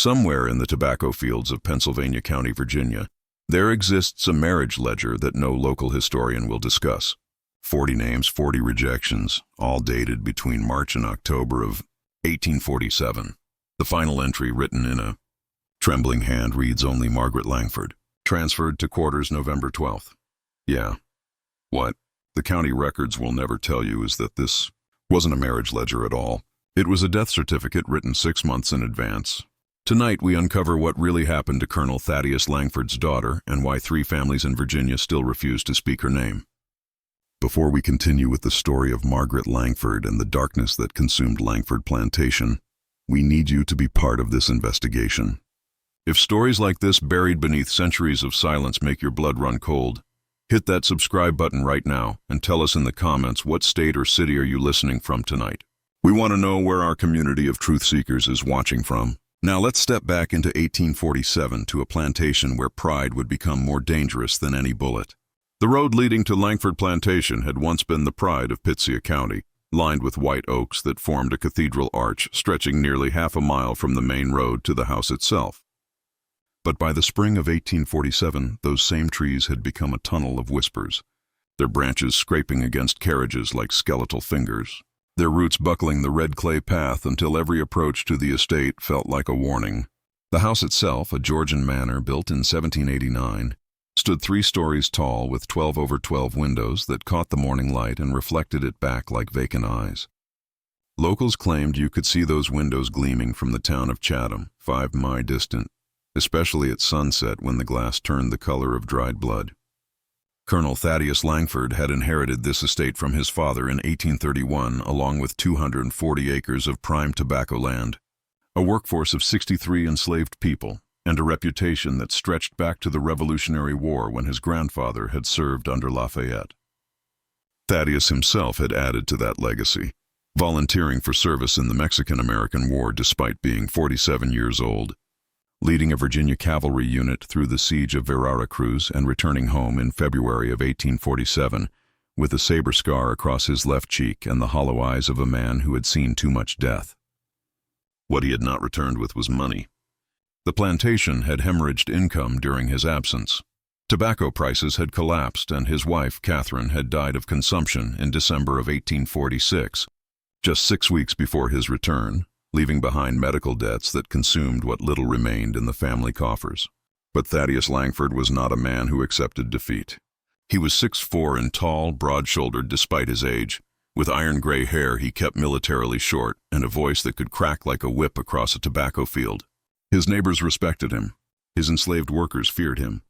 Somewhere in the tobacco fields of Pennsylvania County, Virginia, there exists a marriage ledger that no local historian will discuss. 40 names, 40 rejections, all dated between March and October of 1847. The final entry, written in a trembling hand, reads only Margaret Langford. Transferred to quarters November 12th. Yeah. What the county records will never tell you is that this wasn't a marriage ledger at all. It was a death certificate written 6 months in advance. Tonight we uncover what really happened to Colonel Thaddeus Langford's daughter and why 3 families in Virginia still refuse to speak her name. Before we continue with the story of Margaret Langford and the darkness that consumed Langford Plantation, we need you to be part of this investigation. If stories like this buried beneath centuries of silence make your blood run cold, hit that subscribe button right now and tell us in the comments what state or city are you listening from tonight. We want to know where our community of truth seekers is watching from. Now let's step back into 1847 to a plantation where pride would become more dangerous than any bullet. The road leading to Langford Plantation had once been the pride of Pittsea County, lined with white oaks that formed a cathedral arch stretching nearly half a mile from the main road to the house itself. But by the spring of 1847, those same trees had become a tunnel of whispers, their branches scraping against carriages like skeletal fingers, their roots buckling the red clay path until every approach to the estate felt like a warning. The house itself, a Georgian manor built in 1789, stood 3 stories tall with 12 over 12 windows that caught the morning light and reflected it back like vacant eyes. Locals claimed you could see those windows gleaming from the town of Chatham, 5 miles distant, especially at sunset when the glass turned the color of dried blood. Colonel Thaddeus Langford had inherited this estate from his father in 1831, along with 240 acres of prime tobacco land, a workforce of 63 enslaved people, and a reputation that stretched back to the Revolutionary War when his grandfather had served under Lafayette. Thaddeus himself had added to that legacy, volunteering for service in the Mexican-American War despite being 47 years old, leading a Virginia cavalry unit through the siege of Veracruz and returning home in February of 1847 with a saber scar across his left cheek and the hollow eyes of a man who had seen too much death. What he had not returned with was money. The plantation had hemorrhaged income during his absence. Tobacco prices had collapsed and his wife, Catherine, had died of consumption in December of 1846, just 6 weeks before his return, leaving behind medical debts that consumed what little remained in the family coffers. But Thaddeus Langford was not a man who accepted defeat. He was 6'4" and tall, broad-shouldered despite his age. With iron-gray hair he kept militarily short and a voice that could crack like a whip across a tobacco field. His neighbors respected him, his enslaved workers feared him,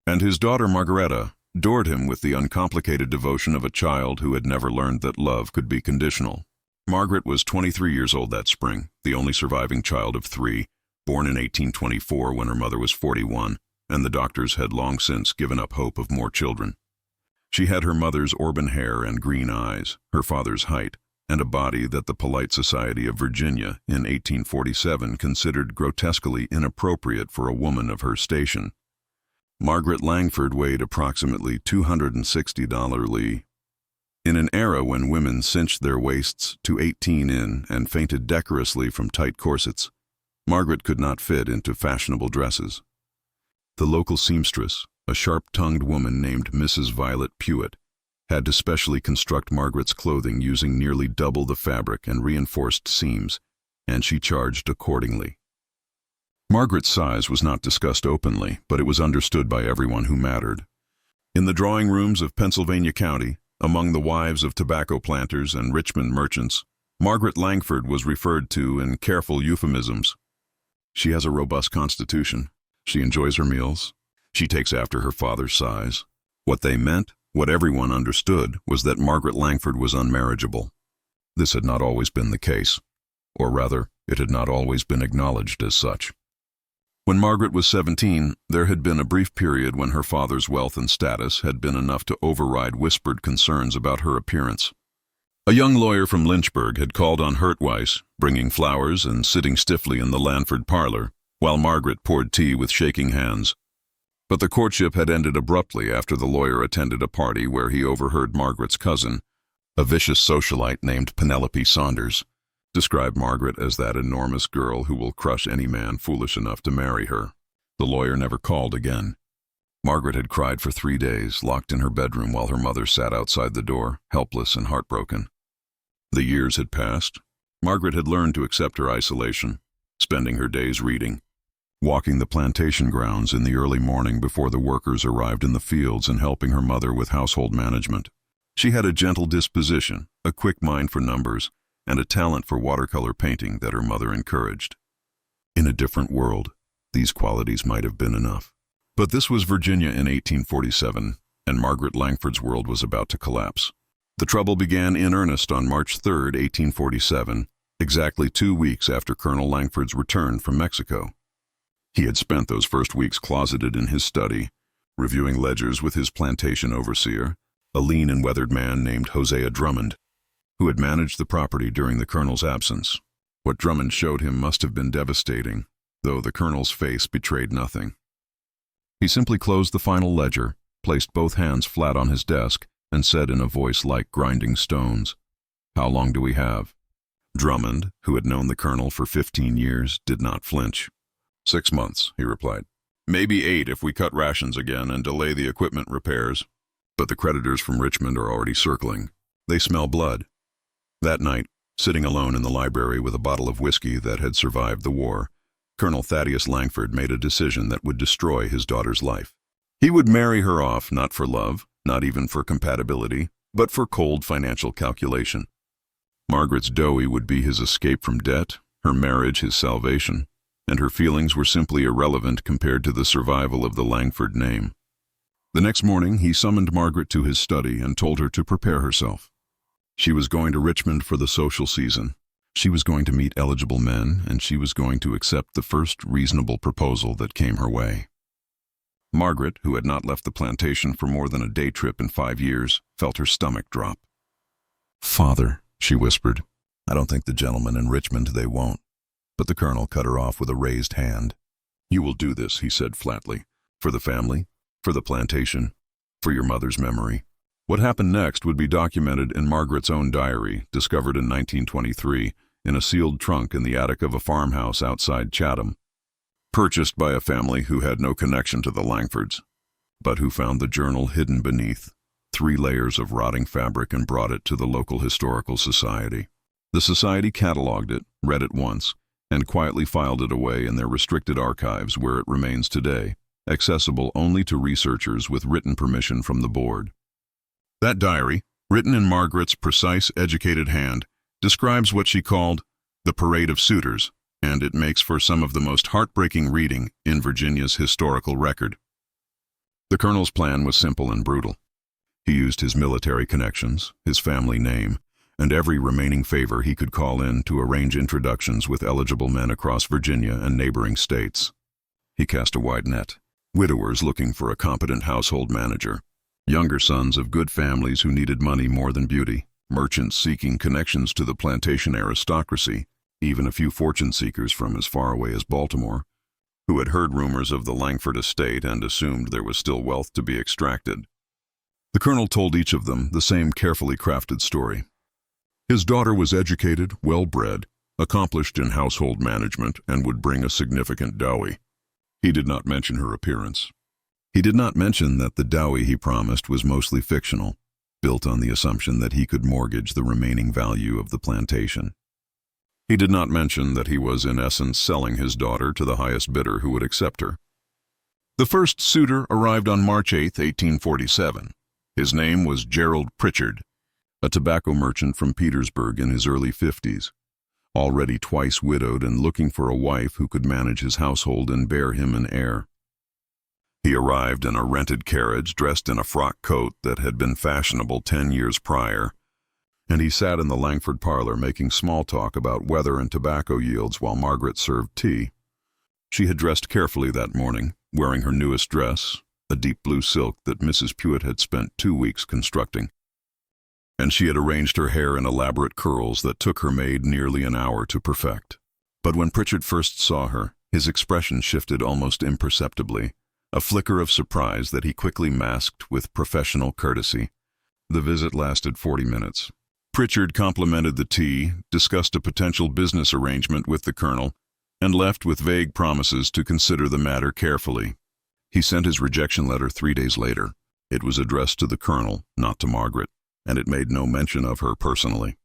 and his daughter Margaretta adored him with the uncomplicated devotion of a child who had never learned that love could be conditional. Margaret was 23 years old that spring, the only surviving child of 3, born in 1824 when her mother was 41, and the doctors had long since given up hope of more children. She had her mother's auburn hair and green eyes, her father's height, and a body that the polite society of Virginia in 1847 considered grotesquely inappropriate for a woman of her station. Margaret Langford weighed approximately 260 li. In an era when women cinched their waists to 18 in and fainted decorously from tight corsets, Margaret could not fit into fashionable dresses. The local seamstress, a sharp-tongued woman named Mrs. Violet Pewitt, had to specially construct Margaret's clothing using nearly double the fabric and reinforced seams, and she charged accordingly. Margaret's size was not discussed openly, but it was understood by everyone who mattered. In the drawing rooms of Pennsylvania County, among the wives of tobacco planters and Richmond merchants, Margaret Langford was referred to in careful euphemisms. She has a robust constitution. She enjoys her meals. She takes after her father's size. What they meant, what everyone understood, was that Margaret Langford was unmarriageable. This had not always been the case, or rather, it had not always been acknowledged as such. When Margaret was 17, there had been a brief period when her father's wealth and status had been enough to override whispered concerns about her appearance. A young lawyer from Lynchburg had called on Hurtweiss, bringing flowers and sitting stiffly in the Langford parlor, while Margaret poured tea with shaking hands. But the courtship had ended abruptly after the lawyer attended a party where he overheard Margaret's cousin, a vicious socialite named Penelope Saunders, Describe Margaret as that enormous girl who will crush any man foolish enough to marry her. The lawyer never called again. Margaret had cried for 3 days, locked in her bedroom while her mother sat outside the door, helpless and heartbroken. The years had passed. Margaret had learned to accept her isolation, spending her days reading, walking the plantation grounds in the early morning before the workers arrived in the fields, and helping her mother with household management. She had a gentle disposition, a quick mind for numbers, and a talent for watercolor painting that her mother encouraged. In a different world, these qualities might have been enough. But this was Virginia in 1847, and Margaret Langford's world was about to collapse. The trouble began in earnest on March 3, 1847, exactly 2 weeks after Colonel Langford's return from Mexico. He had spent those first weeks closeted in his study, reviewing ledgers with his plantation overseer, a lean and weathered man named Hosea Drummond, who had managed the property during the colonel's absence. What Drummond showed him must have been devastating, though the colonel's face betrayed nothing. He simply closed the final ledger, placed both hands flat on his desk, and said in a voice like grinding stones, "How long do we have?" Drummond, who had known the colonel for 15 years, did not flinch. 6 months, he replied. Maybe 8 if we cut rations again and delay the equipment repairs. But the creditors from Richmond are already circling. They smell blood. That night, sitting alone in the library with a bottle of whiskey that had survived the war, Colonel Thaddeus Langford made a decision that would destroy his daughter's life. He would marry her off not for love, not even for compatibility, but for cold financial calculation. Margaret's dowie would be his escape from debt, her marriage his salvation, and her feelings were simply irrelevant compared to the survival of the Langford name. The next morning, he summoned Margaret to his study and told her to prepare herself. She was going to Richmond for the social season. She was going to meet eligible men, and she was going to accept the first reasonable proposal that came her way. Margaret, who had not left the plantation for more than a day trip in 5 years, felt her stomach drop. "Father," she whispered, "I don't think the gentlemen in Richmond they won't." But the colonel cut her off with a raised hand. "You will do this," he said flatly, "for the family, for the plantation, for your mother's memory." What happened next would be documented in Margaret's own diary, discovered in 1923 in a sealed trunk in the attic of a farmhouse outside Chatham, purchased by a family who had no connection to the Langfords, but who found the journal hidden beneath 3 layers of rotting fabric and brought it to the local historical society. The society cataloged it, read it once, and quietly filed it away in their restricted archives where it remains today, accessible only to researchers with written permission from the board. That diary, written in Margaret's precise, educated hand, describes what she called the parade of suitors, and it makes for some of the most heartbreaking reading in Virginia's historical record. The colonel's plan was simple and brutal. He used his military connections, his family name, and every remaining favor he could call in to arrange introductions with eligible men across Virginia and neighboring states. He cast a wide net. Widowers looking for a competent household manager, younger sons of good families who needed money more than beauty, merchants seeking connections to the plantation aristocracy, even a few fortune seekers from as far away as Baltimore, who had heard rumors of the Langford estate and assumed there was still wealth to be extracted. The colonel told each of them the same carefully crafted story. His daughter was educated, well-bred, accomplished in household management, and would bring a significant dowie. He did not mention her appearance. He did not mention that the dowie he promised was mostly fictional, built on the assumption that he could mortgage the remaining value of the plantation. He did not mention that he was in essence selling his daughter to the highest bidder who would accept her. The first suitor arrived on March 8, 1847. His name was Gerald Pritchard, a tobacco merchant from Petersburg in his early 50s, already twice widowed and looking for a wife who could manage his household and bear him an heir. He arrived in a rented carriage, dressed in a frock coat that had been fashionable 10 years prior, and he sat in the Langford parlor making small talk about weather and tobacco yields while Margaret served tea. She had dressed carefully that morning, wearing her newest dress, a deep blue silk that Mrs. Pewitt had spent 2 weeks constructing, and she had arranged her hair in elaborate curls that took her maid nearly an hour to perfect. But when Pritchard first saw her, his expression shifted almost imperceptibly, a flicker of surprise that he quickly masked with professional courtesy. The visit lasted 40 minutes. Pritchard complimented the tea, discussed a potential business arrangement with the colonel, and left with vague promises to consider the matter carefully. He sent his rejection letter 3 days later. It was addressed to the colonel, not to Margaret, and it made no mention of her personally.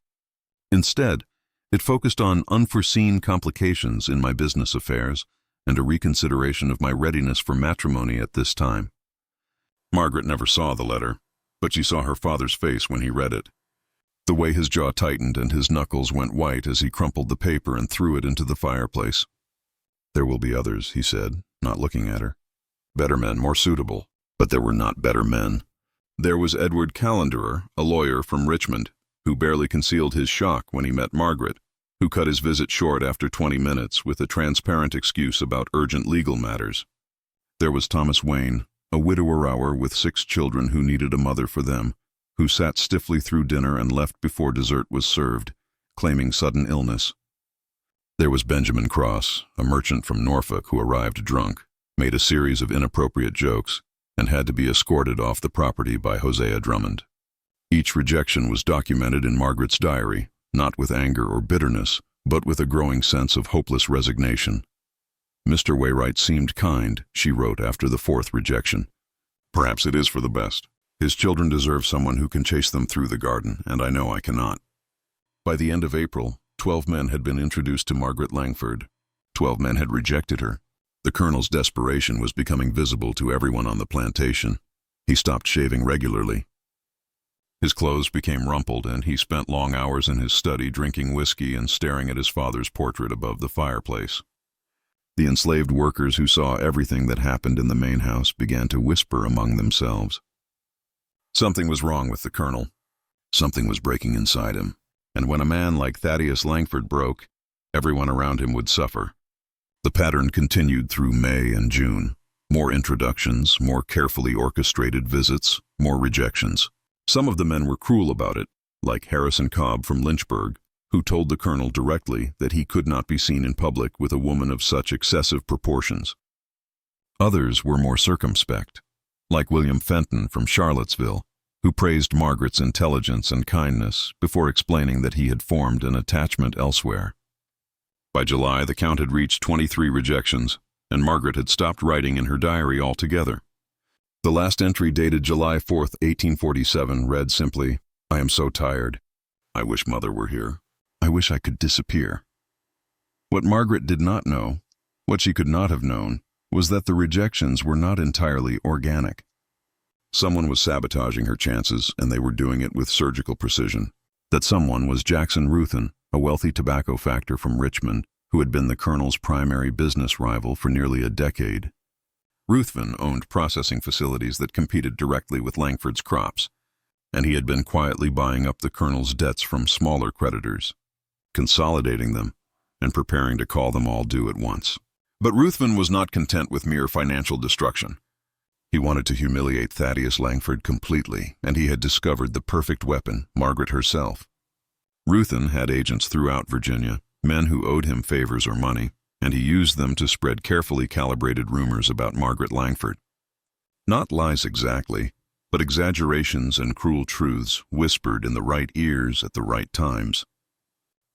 Instead, it focused on unforeseen complications in my business affairs and a reconsideration of my readiness for matrimony at this time. Margaret never saw the letter, but she saw her father's face when he read it. The way his jaw tightened and his knuckles went white as he crumpled the paper and threw it into the fireplace. "There will be others," he said, not looking at her. "Better men, more suitable." But there were not better men. There was Edward Callenderer, a lawyer from Richmond, who barely concealed his shock when he met Margaret, who cut his visit short after 20 minutes with a transparent excuse about urgent legal matters. There was Thomas Wayne, a widower with 6 children who needed a mother for them, who sat stiffly through dinner and left before dessert was served, claiming sudden illness. There was Benjamin Cross, a merchant from Norfolk who arrived drunk, made a series of inappropriate jokes, and had to be escorted off the property by Hosea Drummond. Each rejection was documented in Margaret's diary, not with anger or bitterness, but with a growing sense of hopeless resignation. "Mr. Wainwright seemed kind," she wrote after the 4th rejection. "Perhaps it is for the best. His children deserve someone who can chase them through the garden, and I know I cannot." By the end of April, 12 men had been introduced to Margaret Langford. 12 men had rejected her. The colonel's desperation was becoming visible to everyone on the plantation. He stopped shaving regularly. His clothes became rumpled, and he spent long hours in his study drinking whiskey and staring at his father's portrait above the fireplace. The enslaved workers who saw everything that happened in the main house began to whisper among themselves. Something was wrong with the colonel. Something was breaking inside him, and when a man like Thaddeus Langford broke, everyone around him would suffer. The pattern continued through May and June. More introductions, more carefully orchestrated visits, more rejections. Some of the men were cruel about it, like Harrison Cobb from Lynchburg, who told the colonel directly that he could not be seen in public with a woman of such excessive proportions. Others were more circumspect, like William Fenton from Charlottesville, who praised Margaret's intelligence and kindness before explaining that he had formed an attachment elsewhere. By July, the count had reached 23 rejections, and Margaret had stopped writing in her diary altogether. The last entry, dated July 4, 1847, read simply, "I am so tired. I wish Mother were here. I wish I could disappear." What Margaret did not know, what she could not have known, was that the rejections were not entirely organic. Someone was sabotaging her chances, and they were doing it with surgical precision. That someone was Jackson Ruthin, a wealthy tobacco factor from Richmond, who had been the colonel's primary business rival for nearly a decade. Ruthven owned processing facilities that competed directly with Langford's crops, and he had been quietly buying up the colonel's debts from smaller creditors, consolidating them, and preparing to call them all due at once. But Ruthven was not content with mere financial destruction. He wanted to humiliate Thaddeus Langford completely, and he had discovered the perfect weapon, Margaret herself. Ruthin had agents throughout Virginia, men who owed him favors or money, and he used them to spread carefully calibrated rumors about Margaret Langford. Not lies exactly, but exaggerations and cruel truths whispered in the right ears at the right times.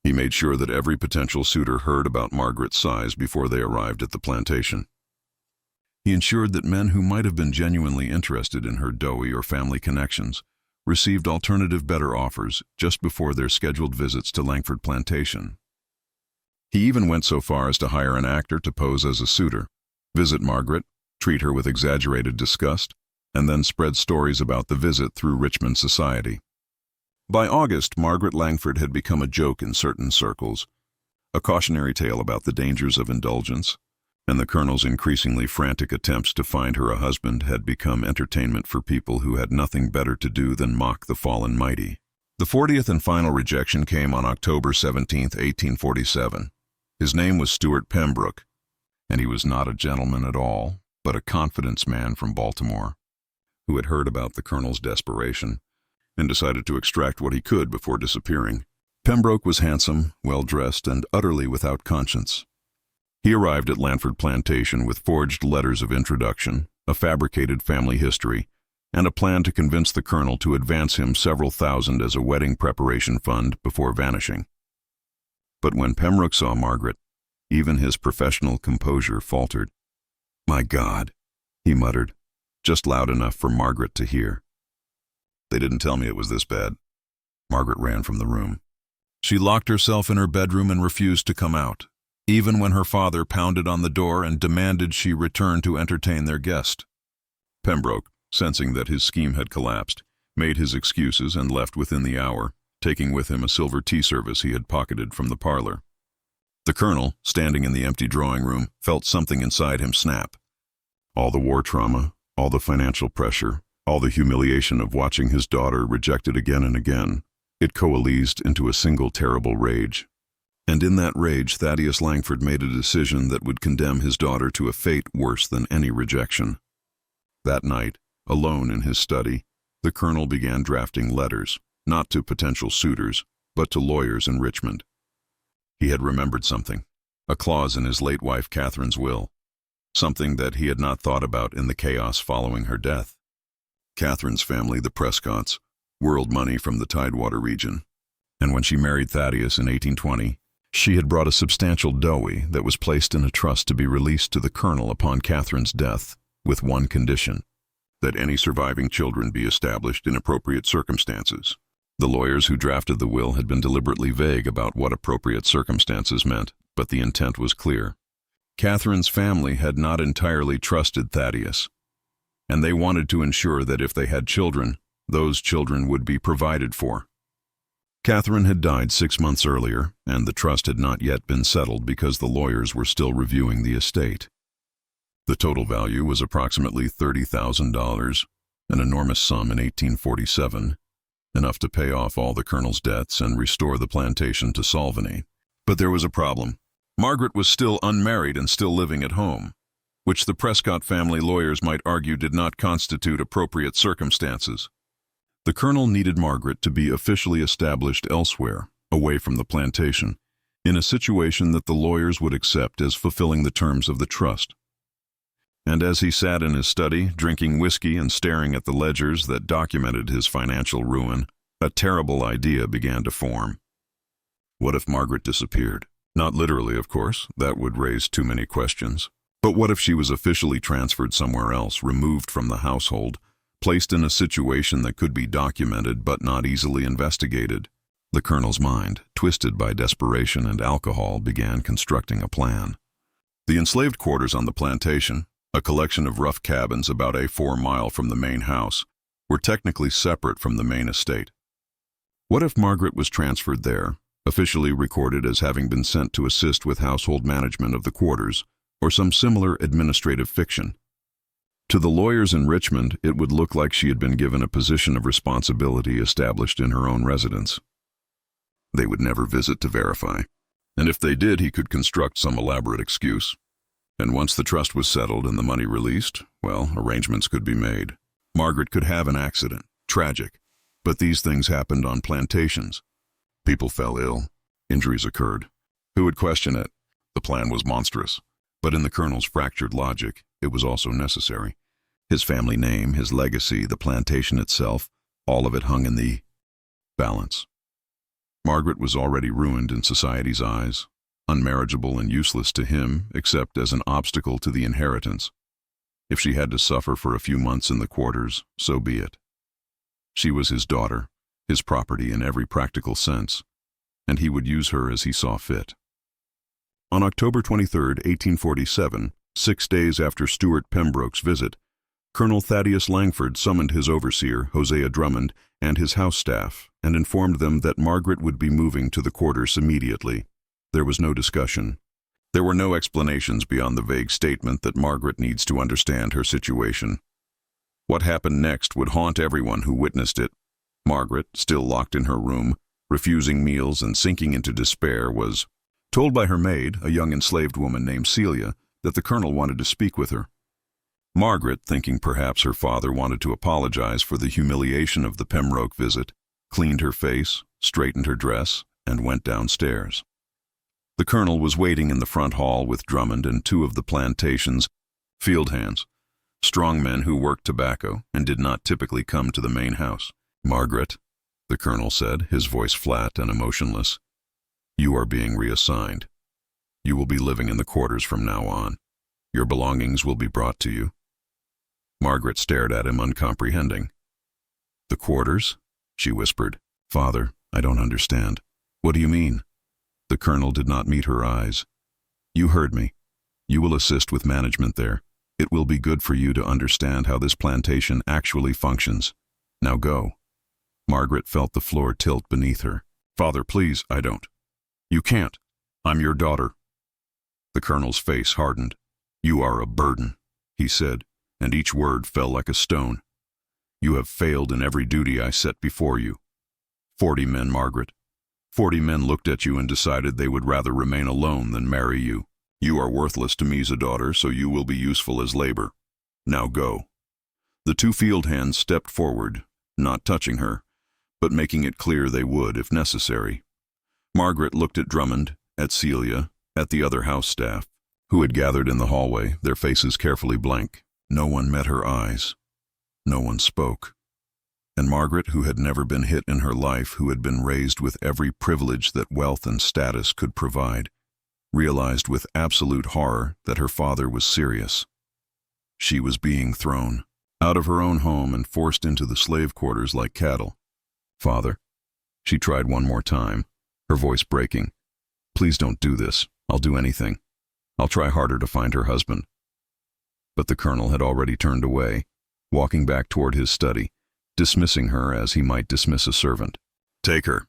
He made sure that every potential suitor heard about Margaret's size before they arrived at the plantation. He ensured that men who might have been genuinely interested in her doughy or family connections received alternative better offers just before their scheduled visits to Langford Plantation. He even went so far as to hire an actor to pose as a suitor, visit Margaret, treat her with exaggerated disgust, and then spread stories about the visit through Richmond society. By August, Margaret Langford had become a joke in certain circles, a cautionary tale about the dangers of indulgence, and the colonel's increasingly frantic attempts to find her a husband had become entertainment for people who had nothing better to do than mock the fallen mighty. The 40th and final rejection came on October 17, 1847. His name was Stuart Pembroke, and he was not a gentleman at all, but a confidence man from Baltimore, who had heard about the colonel's desperation and decided to extract what he could before disappearing. Pembroke was handsome, well-dressed, and utterly without conscience. He arrived at Langford Plantation with forged letters of introduction, a fabricated family history, and a plan to convince the colonel to advance him several thousand as a wedding preparation fund before vanishing. But when Pembroke saw Margaret, even his professional composure faltered. "My God," he muttered, just loud enough for Margaret to hear. "They didn't tell me it was this bad." Margaret ran from the room. She locked herself in her bedroom and refused to come out, even when her father pounded on the door and demanded she return to entertain their guest. Pembroke, sensing that his scheme had collapsed, made his excuses and left within the hour, taking with him a silver tea service he had pocketed from the parlor. The colonel, standing in the empty drawing room, felt something inside him snap. All the war trauma, all the financial pressure, all the humiliation of watching his daughter rejected again and again, it coalesced into a single terrible rage. And in that rage, Thaddeus Langford made a decision that would condemn his daughter to a fate worse than any rejection. That night, alone in his study, the colonel began drafting letters, not to potential suitors, but to lawyers in Richmond. He had remembered something, a clause in his late wife Catherine's will, something that he had not thought about in the chaos following her death. Catherine's family, the Prescotts, whirled money from the Tidewater region, and when she married Thaddeus in 1820, she had brought a substantial dowry that was placed in a trust to be released to the colonel upon Catherine's death, with one condition: that any surviving children be established in appropriate circumstances. The lawyers who drafted the will had been deliberately vague about what appropriate circumstances meant, but the intent was clear. Catherine's family had not entirely trusted Thaddeus, and they wanted to ensure that if they had children, those children would be provided for. Catherine had died 6 months earlier, and the trust had not yet been settled because the lawyers were still reviewing the estate. The total value was approximately $30,000, an enormous sum in 1847, enough to pay off all the colonel's debts and restore the plantation to solvency. But there was a problem. Margaret was still unmarried and still living at home, which the Prescott family lawyers might argue did not constitute appropriate circumstances. The colonel needed Margaret to be officially established elsewhere, away from the plantation, in a situation that the lawyers would accept as fulfilling the terms of the trust. And as he sat in his study, drinking whiskey and staring at the ledgers that documented his financial ruin, a terrible idea began to form. What if Margaret disappeared? Not literally, of course, that would raise too many questions. But what if she was officially transferred somewhere else, removed from the household, placed in a situation that could be documented but not easily investigated? The colonel's mind, twisted by desperation and alcohol, began constructing a plan. The enslaved quarters on the plantation, a collection of rough cabins about 4 miles from the main house, were technically separate from the main estate. What if Margaret was transferred there, officially recorded as having been sent to assist with household management of the quarters, or some similar administrative fiction? To the lawyers in Richmond, it would look like she had been given a position of responsibility established in her own residence. They would never visit to verify, and if they did, he could construct some elaborate excuse. And once the trust was settled and the money released, well, arrangements could be made. Margaret could have an accident, tragic, but these things happened on plantations. People fell ill, injuries occurred. Who would question it? The plan was monstrous, but in the colonel's fractured logic, it was also necessary. His family name, his legacy, the plantation itself, all of it hung in the balance. Margaret was already ruined in society's eyes, unmarriageable and useless to him except as an obstacle to the inheritance. If she had to suffer for a few months in the quarters, so be it. She was his daughter, his property in every practical sense, and he would use her as he saw fit. On October 23, 1847, 6 days after Stuart Pembroke's visit, Colonel Thaddeus Langford summoned his overseer, Hosea Drummond, and his house staff, and informed them that Margaret would be moving to the quarters immediately. There was no discussion. There were no explanations beyond the vague statement that Margaret needs to understand her situation. What happened next would haunt everyone who witnessed it. Margaret, still locked in her room, refusing meals and sinking into despair, was told by her maid, a young enslaved woman named Celia, that the colonel wanted to speak with her. Margaret, thinking perhaps her father wanted to apologize for the humiliation of the Pembroke visit, cleaned her face, straightened her dress, and went downstairs. The colonel was waiting in the front hall with Drummond and 2 of the plantation's field hands, strong men who worked tobacco and did not typically come to the main house. "Margaret," the colonel said, his voice flat and emotionless, "you are being reassigned. You will be living in the quarters from now on. Your belongings will be brought to you." Margaret stared at him, uncomprehending. "The quarters?" she whispered. "Father, I don't understand. What do you mean?" The colonel did not meet her eyes. "You heard me. You will assist with management there. It will be good for you to understand how this plantation actually functions. Now go." Margaret felt the floor tilt beneath her. "Father, please, I don't. You can't. I'm your daughter." The colonel's face hardened. "You are a burden," he said, and each word fell like a stone. "You have failed in every duty I set before you. 40 men, Margaret. 40 men looked at you and decided they would rather remain alone than marry you. You are worthless to me as a daughter, so you will be useful as labor. Now go." The two field hands stepped forward, not touching her, but making it clear they would if necessary. Margaret looked at Drummond, at Celia, at the other house staff, who had gathered in the hallway, their faces carefully blank. No one met her eyes. No one spoke. And Margaret, who had never been hit in her life, who had been raised with every privilege that wealth and status could provide, realized with absolute horror that her father was serious. She was being thrown out of her own home and forced into the slave quarters like cattle. "Father," she tried one more time, her voice breaking. "Please don't do this. I'll do anything. I'll try harder to find her husband." But the colonel had already turned away, walking back toward his study, dismissing her as he might dismiss a servant. "Take her,"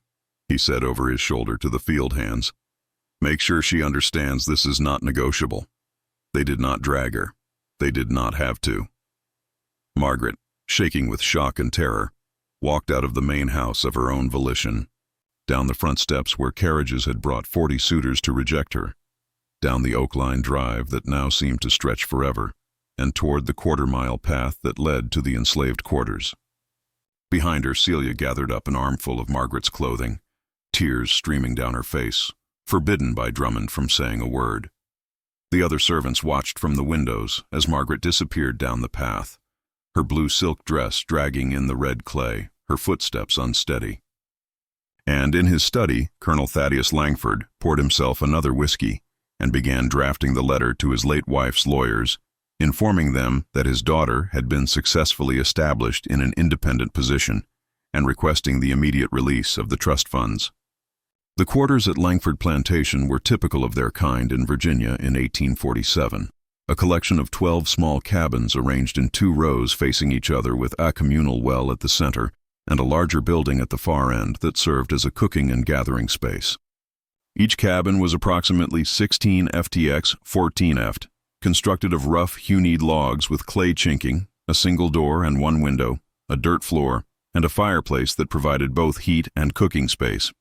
he said over his shoulder to the field hands. "Make sure she understands this is not negotiable. They did not drag her. They did not have to." Margaret, shaking with shock and terror, walked out of the main house of her own volition, down the front steps where carriages had brought 40 suitors to reject her, down the oak-lined drive that now seemed to stretch forever, and toward the quarter-mile path that led to the enslaved quarters. Behind her, Celia gathered up an armful of Margaret's clothing, tears streaming down her face, forbidden by Drummond from saying a word. The other servants watched from the windows as Margaret disappeared down the path, her blue silk dress dragging in the red clay, her footsteps unsteady. And in his study, Colonel Thaddeus Langford poured himself another whiskey and began drafting the letter to his late wife's lawyers, informing them that his daughter had been successfully established in an independent position and requesting the immediate release of the trust funds. The quarters at Langford Plantation were typical of their kind in Virginia in 1847, a collection of 12 small cabins arranged in 2 rows facing each other with a communal well at the center and a larger building at the far end that served as a cooking and gathering space. Each cabin was approximately 16 FTX 14 ft, constructed of rough humid logs with clay chinking, a single door and 1 window, a dirt floor, and a fireplace that provided both heat and cooking space.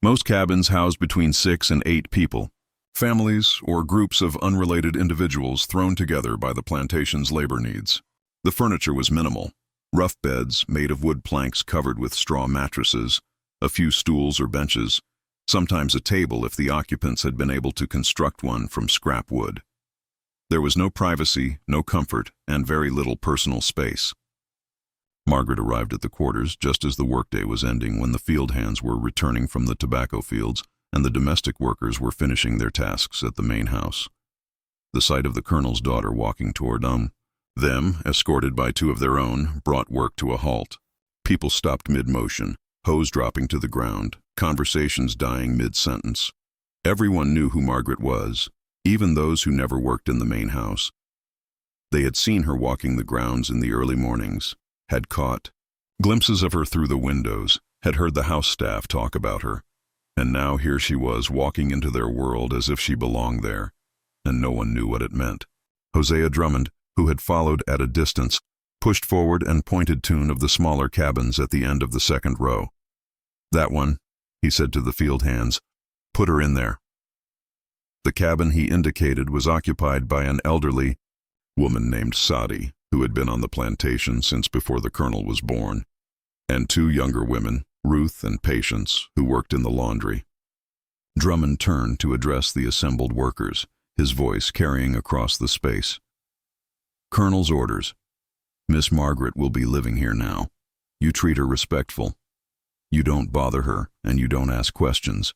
Most cabins housed between 6 and 8 people, families or groups of unrelated individuals thrown together by the plantation's labor needs. The furniture was minimal: rough beds made of wood planks covered with straw mattresses, a few stools or benches, sometimes a table if the occupants had been able to construct one from scrap wood. There was no privacy, no comfort, and very little personal space. Margaret arrived at the quarters just as the workday was ending, when the field hands were returning from the tobacco fields and the domestic workers were finishing their tasks at the main house. The sight of the colonel's daughter walking toward them, escorted by 2 of their own, brought work to a halt. People stopped mid-motion, hose dropping to the ground, conversations dying mid-sentence. Everyone knew who Margaret was, even those who never worked in the main house. They had seen her walking the grounds in the early mornings, had caught glimpses of her through the windows, had heard the house staff talk about her, and now here she was walking into their world as if she belonged there, and no one knew what it meant. Hosea Drummond, who had followed at a distance, pushed forward and pointed to one of the smaller cabins at the end of the second row. "That one," he said to the field hands. "Put her in there." The cabin he indicated was occupied by an elderly woman named Sadi, who had been on the plantation since before the colonel was born, and 2 younger women, Ruth and Patience, who worked in the laundry. Drummond turned to address the assembled workers, his voice carrying across the space. "Colonel's orders. Miss Margaret will be living here now. You treat her respectful. You don't bother her, and you don't ask questions.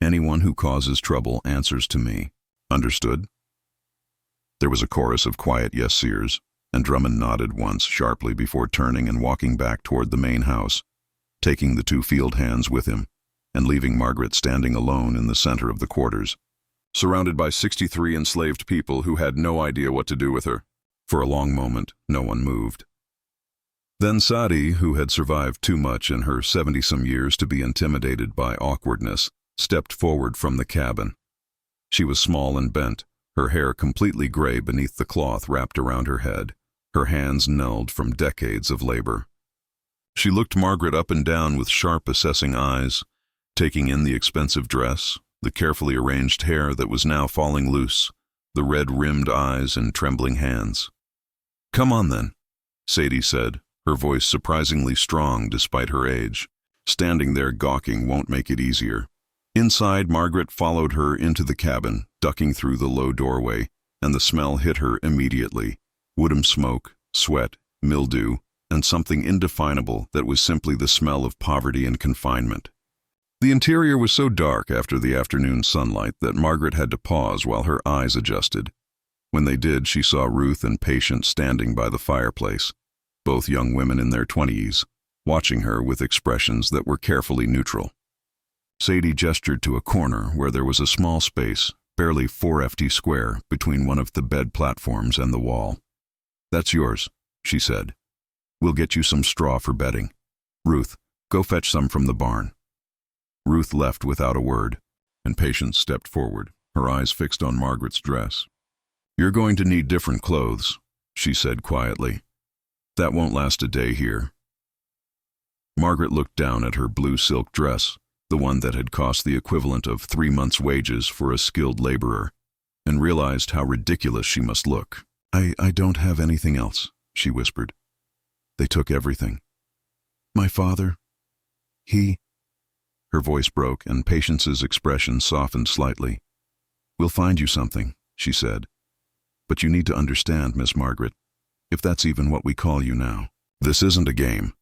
Anyone who causes trouble answers to me. Understood?" There was a chorus of quiet yes-seers, and Drummond nodded once sharply before turning and walking back toward the main house, taking the 2 field hands with him, and leaving Margaret standing alone in the center of the quarters, surrounded by 63 enslaved people who had no idea what to do with her. For a long moment, no one moved. Then Sadie, who had survived too much in her 70-some years to be intimidated by awkwardness, stepped forward from the cabin. She was small and bent, her hair completely gray beneath the cloth wrapped around her head, her hands gnarled from decades of labor. She looked Margaret up and down with sharp, assessing eyes, taking in the expensive dress, the carefully arranged hair that was now falling loose, the red-rimmed eyes and trembling hands. "Come on, then," Sadie said, her voice surprisingly strong despite her age. "Standing there gawking won't make it easier." Inside, Margaret followed her into the cabin, ducking through the low doorway, and the smell hit her immediately. Woodham smoke, sweat, mildew, and something indefinable that was simply the smell of poverty and confinement. The interior was so dark after the afternoon sunlight that Margaret had to pause while her eyes adjusted. When they did, she saw Ruth and Patience standing by the fireplace, both young women in their 20s, watching her with expressions that were carefully neutral. Sadie gestured to a corner where there was a small space, barely 4 ft square, between one of the bed platforms and the wall. "That's yours," she said. "We'll get you some straw for bedding. Ruth, go fetch some from the barn." Ruth left without a word, and Patience stepped forward, her eyes fixed on Margaret's dress. "You're going to need different clothes," she said quietly. "That won't last a day here." Margaret looked down at her blue silk dress, the one that had cost the equivalent of 3 months' wages for a skilled laborer, and realized how ridiculous she must look. I don't have anything else," she whispered. "They took everything. My father, he—" Her voice broke, and Patience's expression softened slightly. "We'll find you something," she said. "But you need to understand, Miss Margaret, if that's even what we call you now. This isn't a game.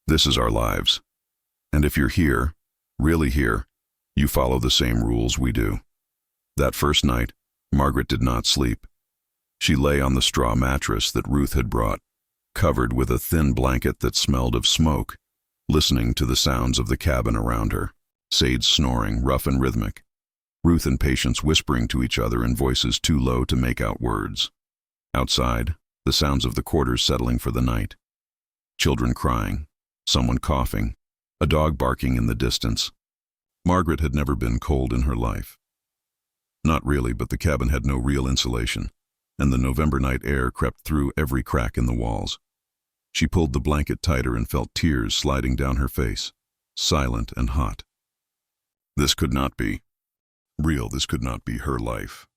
This is our lives. And if you're here, really here, you follow the same rules we do." That first night, Margaret did not sleep. She lay on the straw mattress that Ruth had brought, covered with a thin blanket that smelled of smoke, listening to the sounds of the cabin around her, Sade's snoring, rough and rhythmic, Ruth and Patience whispering to each other in voices too low to make out words. Outside, the sounds of the quarters settling for the night. Children crying, someone coughing, a dog barking in the distance. Margaret had never been cold in her life. Not really, but the cabin had no real insulation, and the November night air crept through every crack in the walls. She pulled the blanket tighter and felt tears sliding down her face, silent and hot. This could not be real. This could not be her life.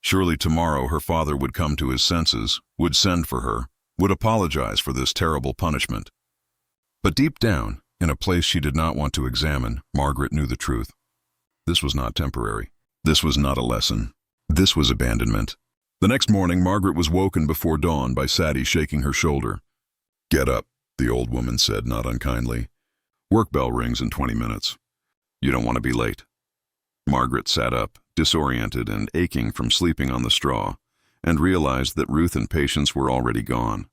Surely tomorrow her father would come to his senses, would send for her, would apologize for this terrible punishment. But deep down, in a place she did not want to examine, Margaret knew the truth. This was not temporary. This was not a lesson. This was abandonment. The next morning, Margaret was woken before dawn by Sadie shaking her shoulder. "Get up," the old woman said, not unkindly. "Work bell rings in 20 minutes. You don't want to be late." Margaret sat up, disoriented and aching from sleeping on the straw, and realized that Ruth and Patience were already gone.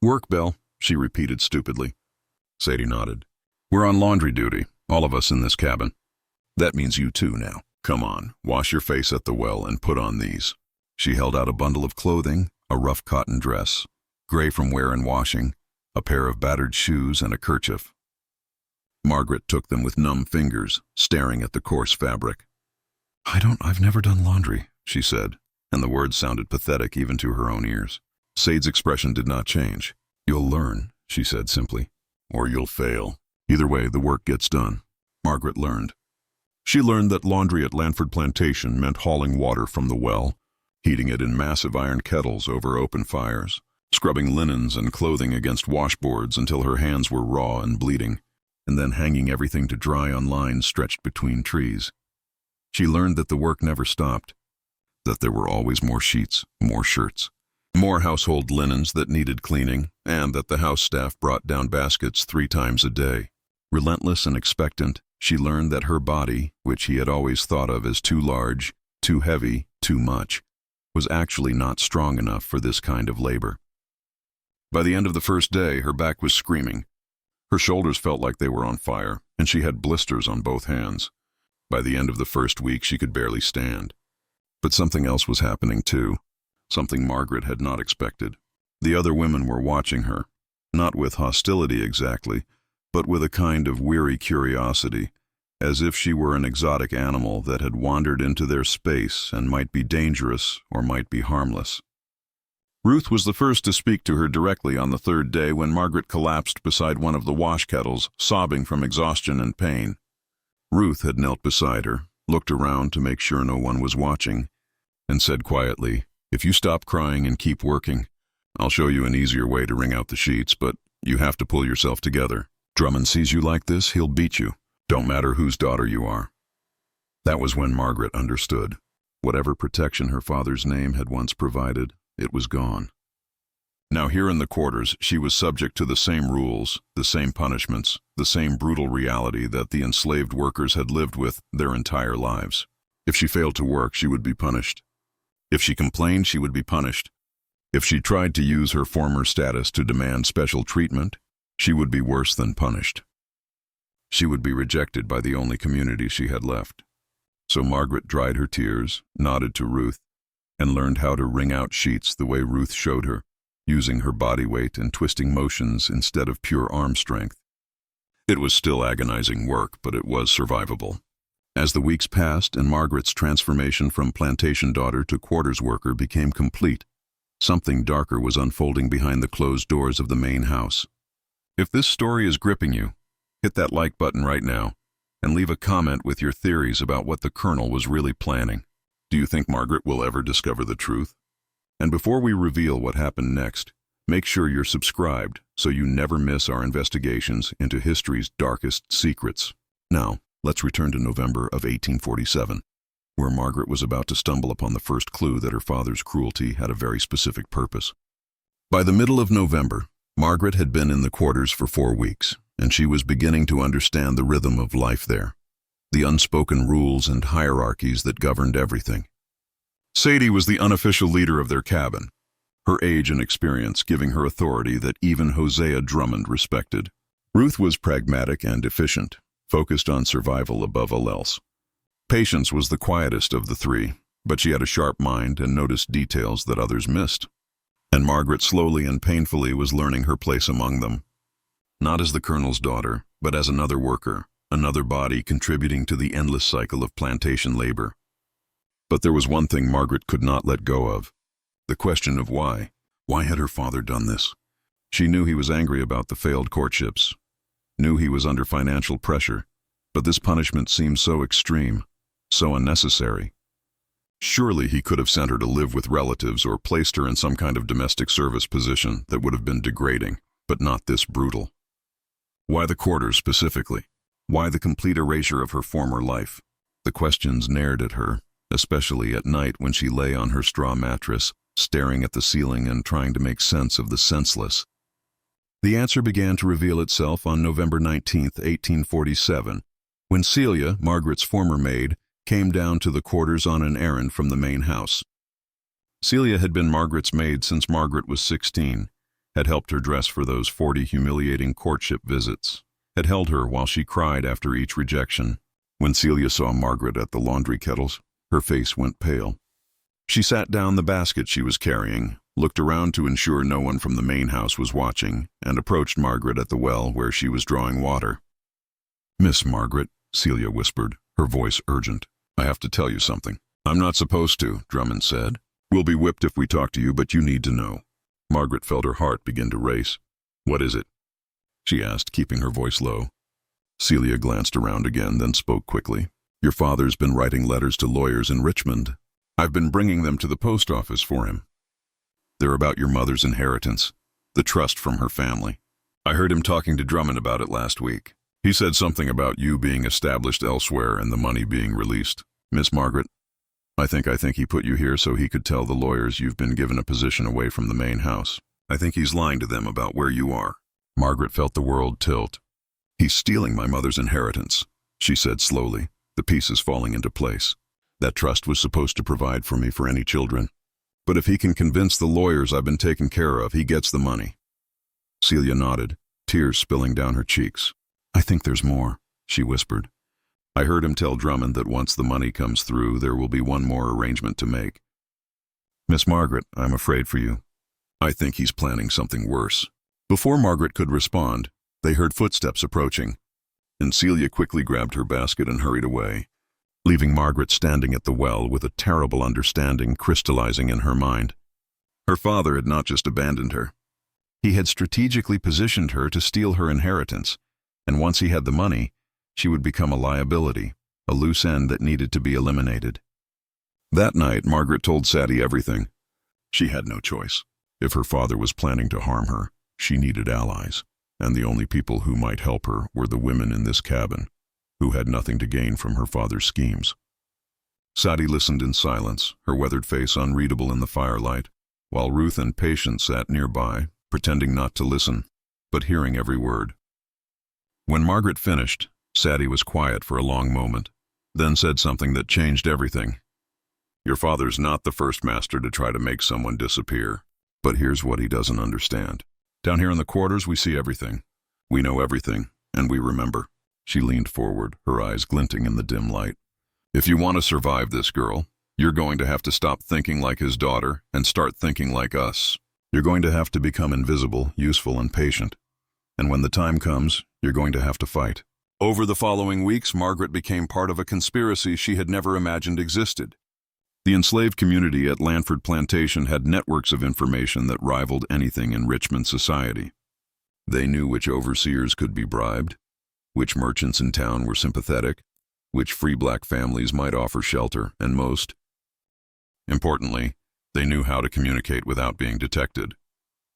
"Work bell," she repeated stupidly. Sadie nodded. "We're on laundry duty, all of us in this cabin. That means you too now. Come on, wash your face at the well and put on these." She held out a bundle of clothing, a rough cotton dress, gray from wear and washing, a pair of battered shoes, and a kerchief. Margaret took them with numb fingers, staring at the coarse fabric. I've never done laundry," she said, and the words sounded pathetic even to her own ears. Sade's expression did not change. "You'll learn," she said simply, "or you'll fail. Either way, the work gets done." Margaret learned. She learned that laundry at Lanford Plantation meant hauling water from the well, heating it in massive iron kettles over open fires, scrubbing linens and clothing against washboards until her hands were raw and bleeding, and then hanging everything to dry on lines stretched between trees. She learned that the work never stopped, that there were always more sheets, more shirts, more household linens that needed cleaning, and that the house staff brought down baskets 3 times a day. Relentless and expectant, she learned that her body, which he had always thought of as too large, too heavy, too much, was actually not strong enough for this kind of labor. By the end of the first day, her back was screaming. Her shoulders felt like they were on fire, and she had blisters on both hands. By the end of the first week, she could barely stand. But something else was happening too, something Margaret had not expected. The other women were watching her, not with hostility exactly, but with a kind of weary curiosity, as if she were an exotic animal that had wandered into their space and might be dangerous or might be harmless. Ruth was the first to speak to her directly on the 3rd day when Margaret collapsed beside one of the wash kettles, sobbing from exhaustion and pain. Ruth had knelt beside her, looked around to make sure no one was watching, and said quietly, "If you stop crying and keep working, I'll show you an easier way to wring out the sheets, but you have to pull yourself together. Drummond sees you like this, he'll beat you. Don't matter whose daughter you are." That was when Margaret understood. Whatever protection her father's name had once provided, it was gone. Now here in the quarters, she was subject to the same rules, the same punishments, the same brutal reality that the enslaved workers had lived with their entire lives. If she failed to work, she would be punished. If she complained, she would be punished. If she tried to use her former status to demand special treatment, she would be worse than punished. She would be rejected by the only community she had left. So Margaret dried her tears, nodded to Ruth, and learned how to wring out sheets the way Ruth showed her, using her body weight and twisting motions instead of pure arm strength. It was still agonizing work, but it was survivable. As the weeks passed and Margaret's transformation from plantation daughter to quarters worker became complete, something darker was unfolding behind the closed doors of the main house. If this story is gripping you, hit that like button right now and leave a comment with your theories about what the Colonel was really planning. Do you think Margaret will ever discover the truth? And before we reveal what happened next, make sure you're subscribed so you never miss our investigations into history's darkest secrets. Now, let's return to November of 1847, where Margaret was about to stumble upon the first clue that her father's cruelty had a very specific purpose. By the middle of November, Margaret had been in the quarters for 4 weeks, and she was beginning to understand the rhythm of life there, the unspoken rules and hierarchies that governed everything. Sadie was the unofficial leader of their cabin, her age and experience giving her authority that even Hosea Drummond respected. Ruth was pragmatic and efficient, focused on survival above all else. Patience was the quietest of the 3, but she had a sharp mind and noticed details that others missed. And Margaret slowly and painfully was learning her place among them. Not as the Colonel's daughter, but as another worker, another body contributing to the endless cycle of plantation labor. But there was one thing Margaret could not let go of: the question of why. Why had her father done this? She knew he was angry about the failed courtships, knew he was under financial pressure, but this punishment seemed so extreme, so unnecessary. Surely he could have sent her to live with relatives or placed her in some kind of domestic service position that would have been degrading, but not this brutal. Why the quarters specifically? Why the complete erasure of her former life? The questions nared at her, especially at night when she lay on her straw mattress, staring at the ceiling and trying to make sense of the senseless. The answer began to reveal itself on November 19, 1847, when Celia, Margaret's former maid, came down to the quarters on an errand from the main house. Celia had been Margaret's maid since Margaret was 16, had helped her dress for those 40 humiliating courtship visits, had held her while she cried after each rejection. When Celia saw Margaret at the laundry kettles, her face went pale. She sat down the basket she was carrying, looked around to ensure no one from the main house was watching, and approached Margaret at the well where she was drawing water. "Miss Margaret," Celia whispered, her voice urgent, "I have to tell you something." "I'm not supposed to," Drummond said. "We'll be whipped if we talk to you, but you need to know." Margaret felt her heart begin to race. "What is it?" she asked, keeping her voice low. Celia glanced around again, then spoke quickly. "Your father's been writing letters to lawyers in Richmond. I've been bringing them to the post office for him. They're about your mother's inheritance, the trust from her family. I heard him talking to Drummond about it last week. He said something about you being established elsewhere and the money being released. Miss Margaret, I think he put you here so he could tell the lawyers you've been given a position away from the main house. I think he's lying to them about where you are." Margaret felt the world tilt. "He's stealing my mother's inheritance," she said slowly, the pieces falling into place. "That trust was supposed to provide for me for any children. But if he can convince the lawyers I've been taken care of, he gets the money." Celia nodded, tears spilling down her cheeks. "I think there's more," she whispered. "I heard him tell Drummond that once the money comes through, there will be one more arrangement to make. Miss Margaret, I'm afraid for you. I think he's planning something worse." Before Margaret could respond, they heard footsteps approaching, and Celia quickly grabbed her basket and hurried away, leaving Margaret standing at the well with a terrible understanding crystallizing in her mind. Her father had not just abandoned her. He had strategically positioned her to steal her inheritance, and once he had the money, she would become a liability, a loose end that needed to be eliminated. That night, Margaret told Sadie everything. She had no choice. If her father was planning to harm her, she needed allies, and the only people who might help her were the women in this cabin, who had nothing to gain from her father's schemes. Sadie listened in silence, her weathered face unreadable in the firelight, while Ruth and Patience sat nearby, pretending not to listen, but hearing every word. When Margaret finished, Sadie was quiet for a long moment, then said something that changed everything. "Your father's not the first master to try to make someone disappear, but here's what he doesn't understand. Down here in the quarters, we see everything. We know everything, and we remember." She leaned forward, her eyes glinting in the dim light. "If you want to survive this, girl, you're going to have to stop thinking like his daughter and start thinking like us. You're going to have to become invisible, useful, and patient. And when the time comes, you're going to have to fight." Over the following weeks, Margaret became part of a conspiracy she had never imagined existed. The enslaved community at Lanford Plantation had networks of information that rivaled anything in Richmond society. They knew which overseers could be bribed, which merchants in town were sympathetic, which free black families might offer shelter, and most importantly, they knew how to communicate without being detected.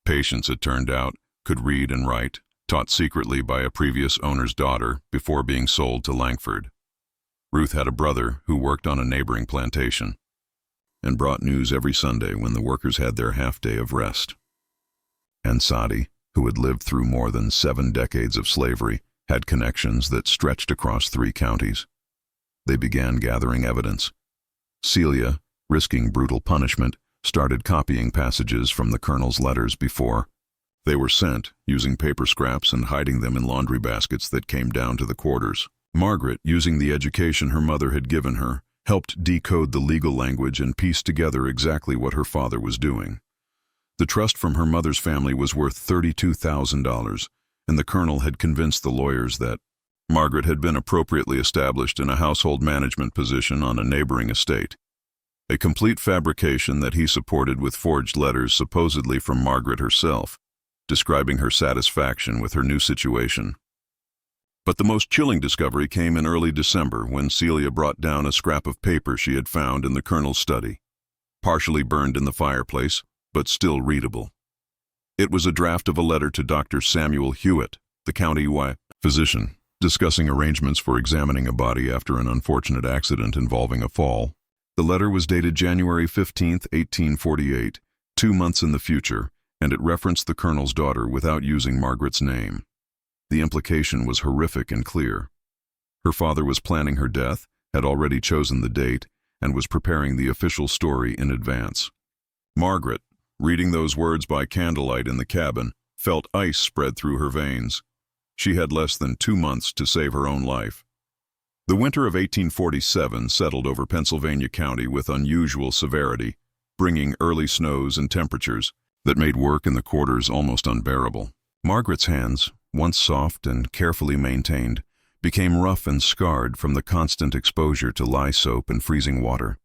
Patience, it turned out, could read and write, taught secretly by a previous owner's daughter before being sold to Langford. Ruth had a brother who worked on a neighboring plantation and brought news every Sunday when the workers had their half-day of rest. And Sadie, who had lived through more than 7 decades of slavery, had connections that stretched across 3 counties. They began gathering evidence. Celia, risking brutal punishment, started copying passages from the Colonel's letters before they were sent, using paper scraps and hiding them in laundry baskets that came down to the quarters. Margaret, using the education her mother had given her, helped decode the legal language and piece together exactly what her father was doing. The trust from her mother's family was worth $32,000, and the Colonel had convinced the lawyers that Margaret had been appropriately established in a household management position on a neighboring estate. A complete fabrication that he supported with forged letters supposedly from Margaret herself, describing her satisfaction with her new situation. But the most chilling discovery came in early December when Celia brought down a scrap of paper she had found in the Colonel's study, partially burned in the fireplace, but still readable. It was a draft of a letter to Dr. Samuel Hewitt, the county-wide physician, discussing arrangements for examining a body after an unfortunate accident involving a fall. The letter was dated January 15, 1848, 2 months in the future, and it referenced the Colonel's daughter without using Margaret's name. The implication was horrific and clear. Her father was planning her death, had already chosen the date, and was preparing the official story in advance. Margaret, reading those words by candlelight in the cabin, felt ice spread through her veins. She had less than 2 months to save her own life. The winter of 1847 settled over Pennsylvania County with unusual severity, bringing early snows and temperatures that made work in the quarters almost unbearable. Margaret's hands, once soft and carefully maintained, became rough and scarred from the constant exposure to lye soap and freezing water.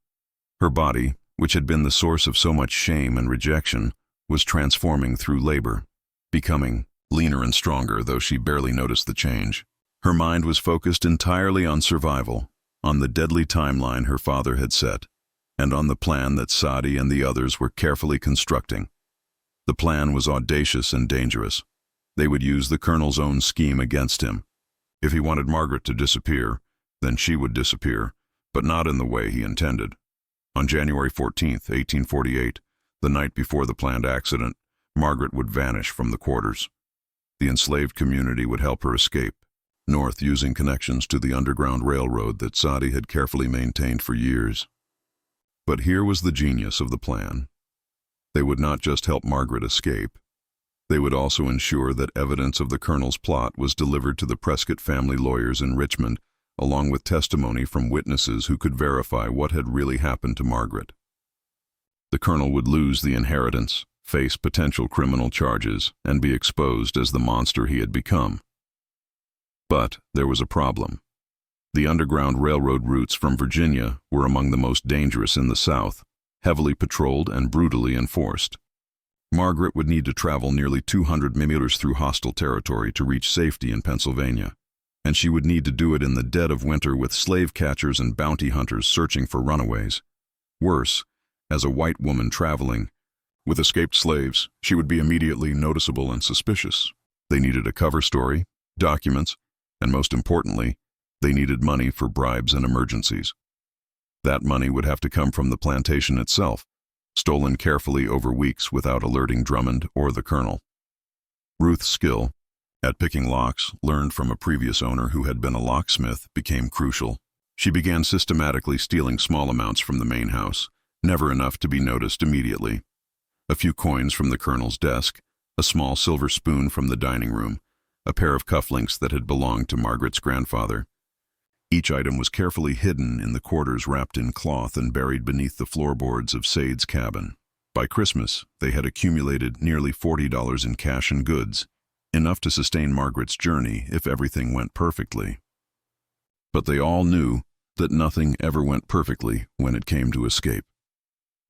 Her body, which had been the source of so much shame and rejection, was transforming through labor, becoming leaner and stronger, though she barely noticed the change. Her mind was focused entirely on survival, on the deadly timeline her father had set, and on the plan that Sadie and the others were carefully constructing. The plan was audacious and dangerous. They would use the Colonel's own scheme against him. If he wanted Margaret to disappear, then she would disappear, but not in the way he intended. On January 14th, 1848, the night before the planned accident, Margaret would vanish from the quarters. The enslaved community would help her escape, north using connections to the Underground Railroad that Sadi had carefully maintained for years. But here was the genius of the plan. They would not just help Margaret escape. They would also ensure that evidence of the Colonel's plot was delivered to the Prescott family lawyers in Richmond, along with testimony from witnesses who could verify what had really happened to Margaret. The Colonel would lose the inheritance, face potential criminal charges, and be exposed as the monster he had become. But there was a problem. The Underground Railroad routes from Virginia were among the most dangerous in the South, heavily patrolled and brutally enforced. Margaret would need to travel nearly 200 miles through hostile territory to reach safety in Pennsylvania, and she would need to do it in the dead of winter with slave catchers and bounty hunters searching for runaways. Worse, as a white woman traveling with escaped slaves, she would be immediately noticeable and suspicious. They needed a cover story, documents, and most importantly, they needed money for bribes and emergencies. That money would have to come from the plantation itself, stolen carefully over weeks without alerting Drummond or the Colonel. Ruth's skill at picking locks, learned from a previous owner who had been a locksmith, became crucial. She began systematically stealing small amounts from the main house, never enough to be noticed immediately. A few coins from the Colonel's desk, a small silver spoon from the dining room, a pair of cufflinks that had belonged to Margaret's grandfather. Each item was carefully hidden in the quarters, wrapped in cloth and buried beneath the floorboards of Sade's cabin. By Christmas, they had accumulated nearly $40 in cash and goods, enough to sustain Margaret's journey if everything went perfectly. But they all knew that nothing ever went perfectly when it came to escape.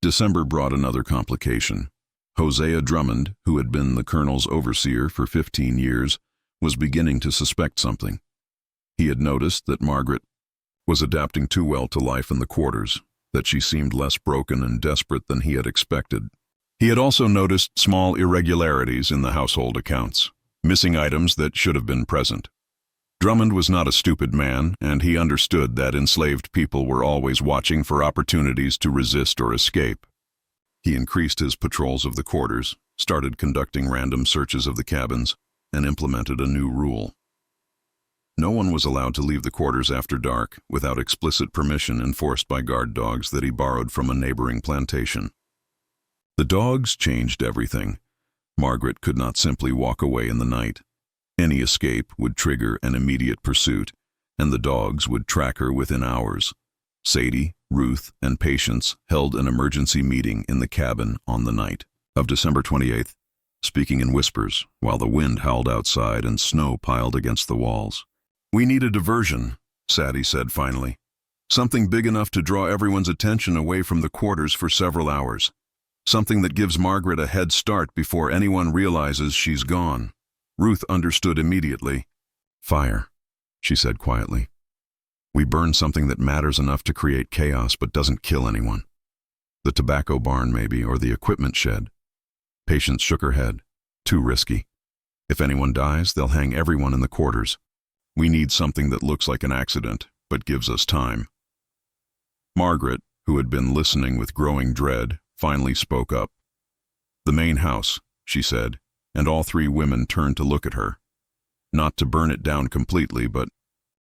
December brought another complication. Hosea Drummond, who had been the Colonel's overseer for 15 years, was beginning to suspect something. He had noticed that Margaret was adapting too well to life in the quarters, that she seemed less broken and desperate than he had expected. He had also noticed small irregularities in the household accounts, missing items that should have been present. Drummond was not a stupid man, and he understood that enslaved people were always watching for opportunities to resist or escape. He increased his patrols of the quarters, started conducting random searches of the cabins, and implemented a new rule. No one was allowed to leave the quarters after dark without explicit permission enforced by guard dogs that he borrowed from a neighboring plantation. The dogs changed everything. Margaret could not simply walk away in the night. Any escape would trigger an immediate pursuit, and the dogs would track her within hours. Sadie, Ruth, and Patience held an emergency meeting in the cabin on the night of December 28th, speaking in whispers while the wind howled outside and snow piled against the walls. "We need a diversion," Sadie said finally. "Something big enough to draw everyone's attention away from the quarters for several hours. Something that gives Margaret a head start before anyone realizes she's gone." Ruth understood immediately. "Fire," she said quietly. "We burn something that matters enough to create chaos but doesn't kill anyone. The tobacco barn maybe, or the equipment shed." Patience shook her head. "Too risky. If anyone dies, they'll hang everyone in the quarters. We need something that looks like an accident, but gives us time." Margaret, who had been listening with growing dread, finally spoke up. "The main house," she said, and all three women turned to look at her. "Not to burn it down completely, but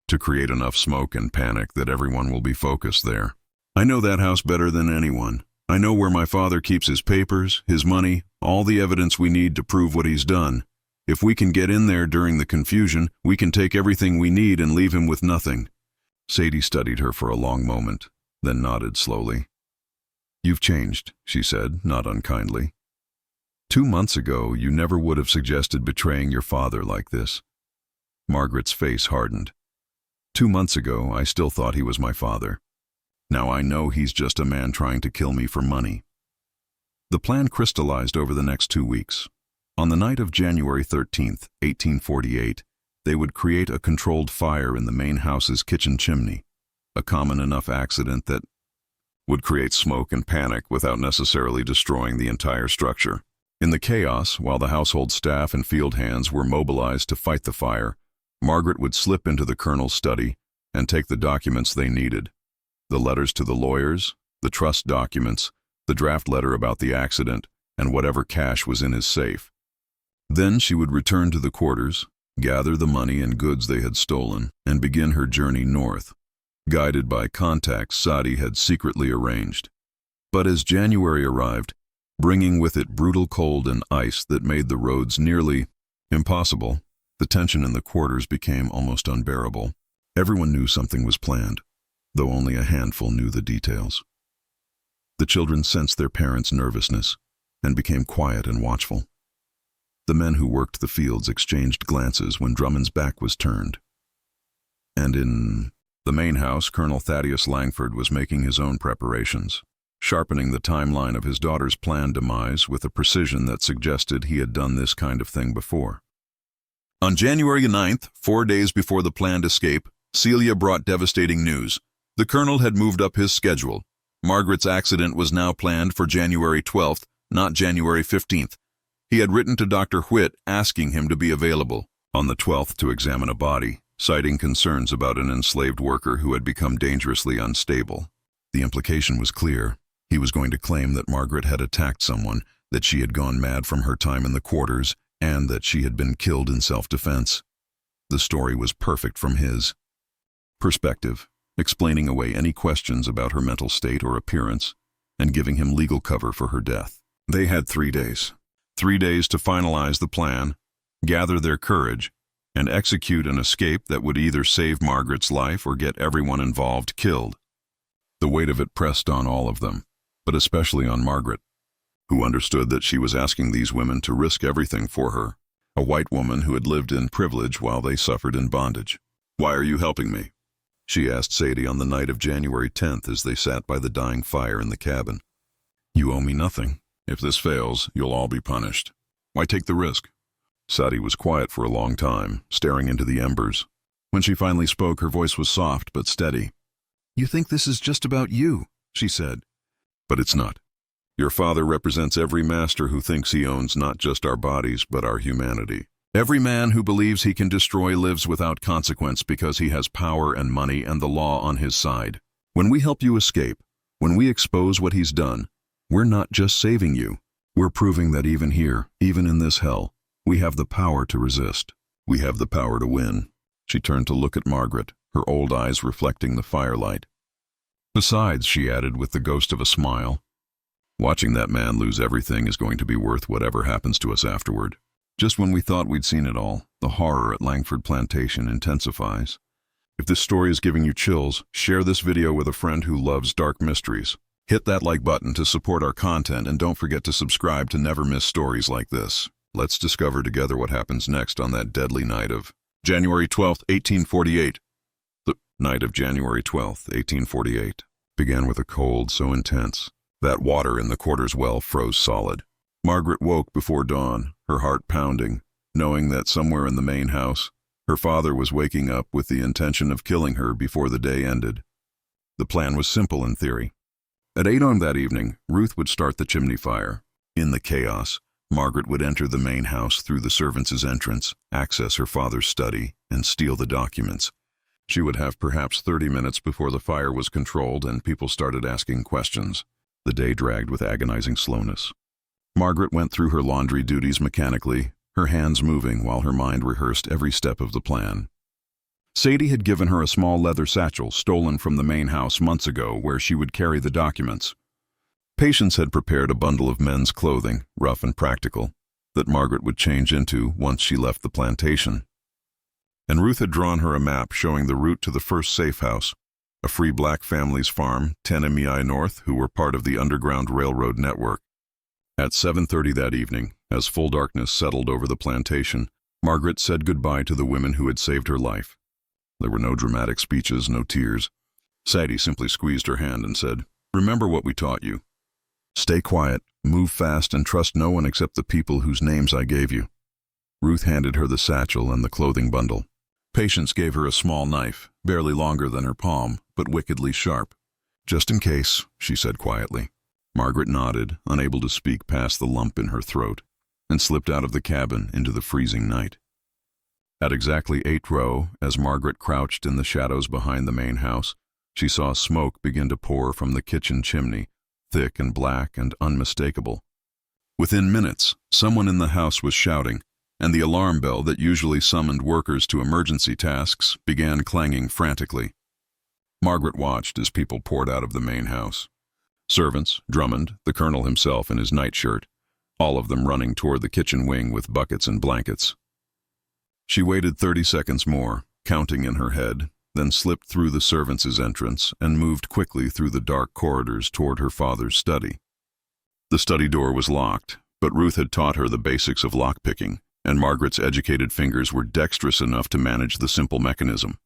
to create enough smoke and panic that everyone will be focused there. I know that house better than anyone. I know where my father keeps his papers, his money, all the evidence we need to prove what he's done. If we can get in there during the confusion, we can take everything we need and leave him with nothing." Sadie studied her for a long moment, then nodded slowly. "You've changed," she said, not unkindly. 2 months ago, you never would have suggested betraying your father like this." Margaret's face hardened. 2 months ago, I still thought he was my father. Now I know he's just a man trying to kill me for money." The plan crystallized over the next 2 weeks. On the night of January 13th, 1848, they would create a controlled fire in the main house's kitchen chimney, a common enough accident that would create smoke and panic without necessarily destroying the entire structure. In the chaos, while the household staff and field hands were mobilized to fight the fire, Margaret would slip into the Colonel's study and take the documents they needed: the letters to the lawyers, the trust documents, the draft letter about the accident, and whatever cash was in his safe. Then she would return to the quarters, gather the money and goods they had stolen, and begin her journey north, guided by contacts Sadie had secretly arranged. But as January arrived, bringing with it brutal cold and ice that made the roads nearly impossible, the tension in the quarters became almost unbearable. Everyone knew something was planned, though only a handful knew the details. The children sensed their parents' nervousness and became quiet and watchful. The men who worked the fields exchanged glances when Drummond's back was turned. And in the main house, Colonel Thaddeus Langford was making his own preparations, sharpening the timeline of his daughter's planned demise with a precision that suggested he had done this kind of thing before. On January 9th, 4 days before the planned escape, Celia brought devastating news. The colonel had moved up his schedule. Margaret's accident was now planned for January 12th, not January 15th. He had written to Dr. Whitt asking him to be available on the 12th to examine a body, citing concerns about an enslaved worker who had become dangerously unstable. The implication was clear. He was going to claim that Margaret had attacked someone, that she had gone mad from her time in the quarters, and that she had been killed in self-defense. The story was perfect from his perspective, explaining away any questions about her mental state or appearance, and giving him legal cover for her death. They had 3 days. 3 days to finalize the plan, gather their courage, and execute an escape that would either save Margaret's life or get everyone involved killed. The weight of it pressed on all of them, but especially on Margaret, who understood that she was asking these women to risk everything for her, a white woman who had lived in privilege while they suffered in bondage. "Why are you helping me?" she asked Sadie on the night of January 10th as they sat by the dying fire in the cabin. "You owe me nothing. If this fails, you'll all be punished. Why take the risk?" Sadie was quiet for a long time, staring into the embers. When she finally spoke, her voice was soft but steady. "You think this is just about you," she said. "But it's not. Your father represents every master who thinks he owns not just our bodies, but our humanity. Every man who believes he can destroy lives without consequence because he has power and money and the law on his side. When we help you escape, when we expose what he's done, we're not just saving you. We're proving that even here, even in this hell, we have the power to resist. We have the power to win." She turned to look at Margaret, her old eyes reflecting the firelight. "Besides," she added with the ghost of a smile, "watching that man lose everything is going to be worth whatever happens to us afterward. Just when we thought we'd seen it all, the horror at Langford Plantation intensifies. If this story is giving you chills, share this video with a friend who loves dark mysteries. Hit that like button to support our content, and don't forget to subscribe to never miss stories like this. Let's discover together what happens next on that deadly night of January 12th, 1848. The night of January 12th, 1848, began with a cold so intense that water in the quarters well froze solid. Margaret woke before dawn, her heart pounding, knowing that somewhere in the main house, her father was waking up with the intention of killing her before the day ended. The plan was simple in theory. At 8 a.m. that evening, Ruth would start the chimney fire. In the chaos, Margaret would enter the main house through the servants' entrance, access her father's study, and steal the documents. She would have perhaps 30 minutes before the fire was controlled and people started asking questions. The day dragged with agonizing slowness. Margaret went through her laundry duties mechanically, her hands moving while her mind rehearsed every step of the plan. Sadie had given her a small leather satchel stolen from the main house months ago where she would carry the documents. Patience had prepared a bundle of men's clothing, rough and practical, that Margaret would change into once she left the plantation. And Ruth had drawn her a map showing the route to the first safe house, a free black family's farm, 10 mi north, who were part of the Underground Railroad network. At 7:30 that evening, as full darkness settled over the plantation, Margaret said goodbye to the women who had saved her life. There were no dramatic speeches, no tears. Sadie simply squeezed her hand and said, "Remember what we taught you. Stay quiet, move fast, and trust no one except the people whose names I gave you." Ruth handed her the satchel and the clothing bundle. Patience gave her a small knife, barely longer than her palm, but wickedly sharp. "Just in case," she said quietly. Margaret nodded, unable to speak past the lump in her throat, and slipped out of the cabin into the freezing night. At exactly 8 row, as Margaret crouched in the shadows behind the main house, She saw smoke begin to pour from the kitchen chimney, thick and black and unmistakable. Within minutes, someone in the house was shouting, and the alarm bell that usually summoned workers to emergency tasks began clanging frantically. Margaret watched as people poured out of the main house. Servants, Drummond, the colonel himself in his nightshirt, all of them running toward the kitchen wing with buckets and blankets. She waited 30 seconds more, counting in her head, then slipped through the servants' entrance and moved quickly through the dark corridors toward her father's study. The study door was locked, but Ruth had taught her the basics of lockpicking, and Margaret's educated fingers were dexterous enough to manage the simple mechanism.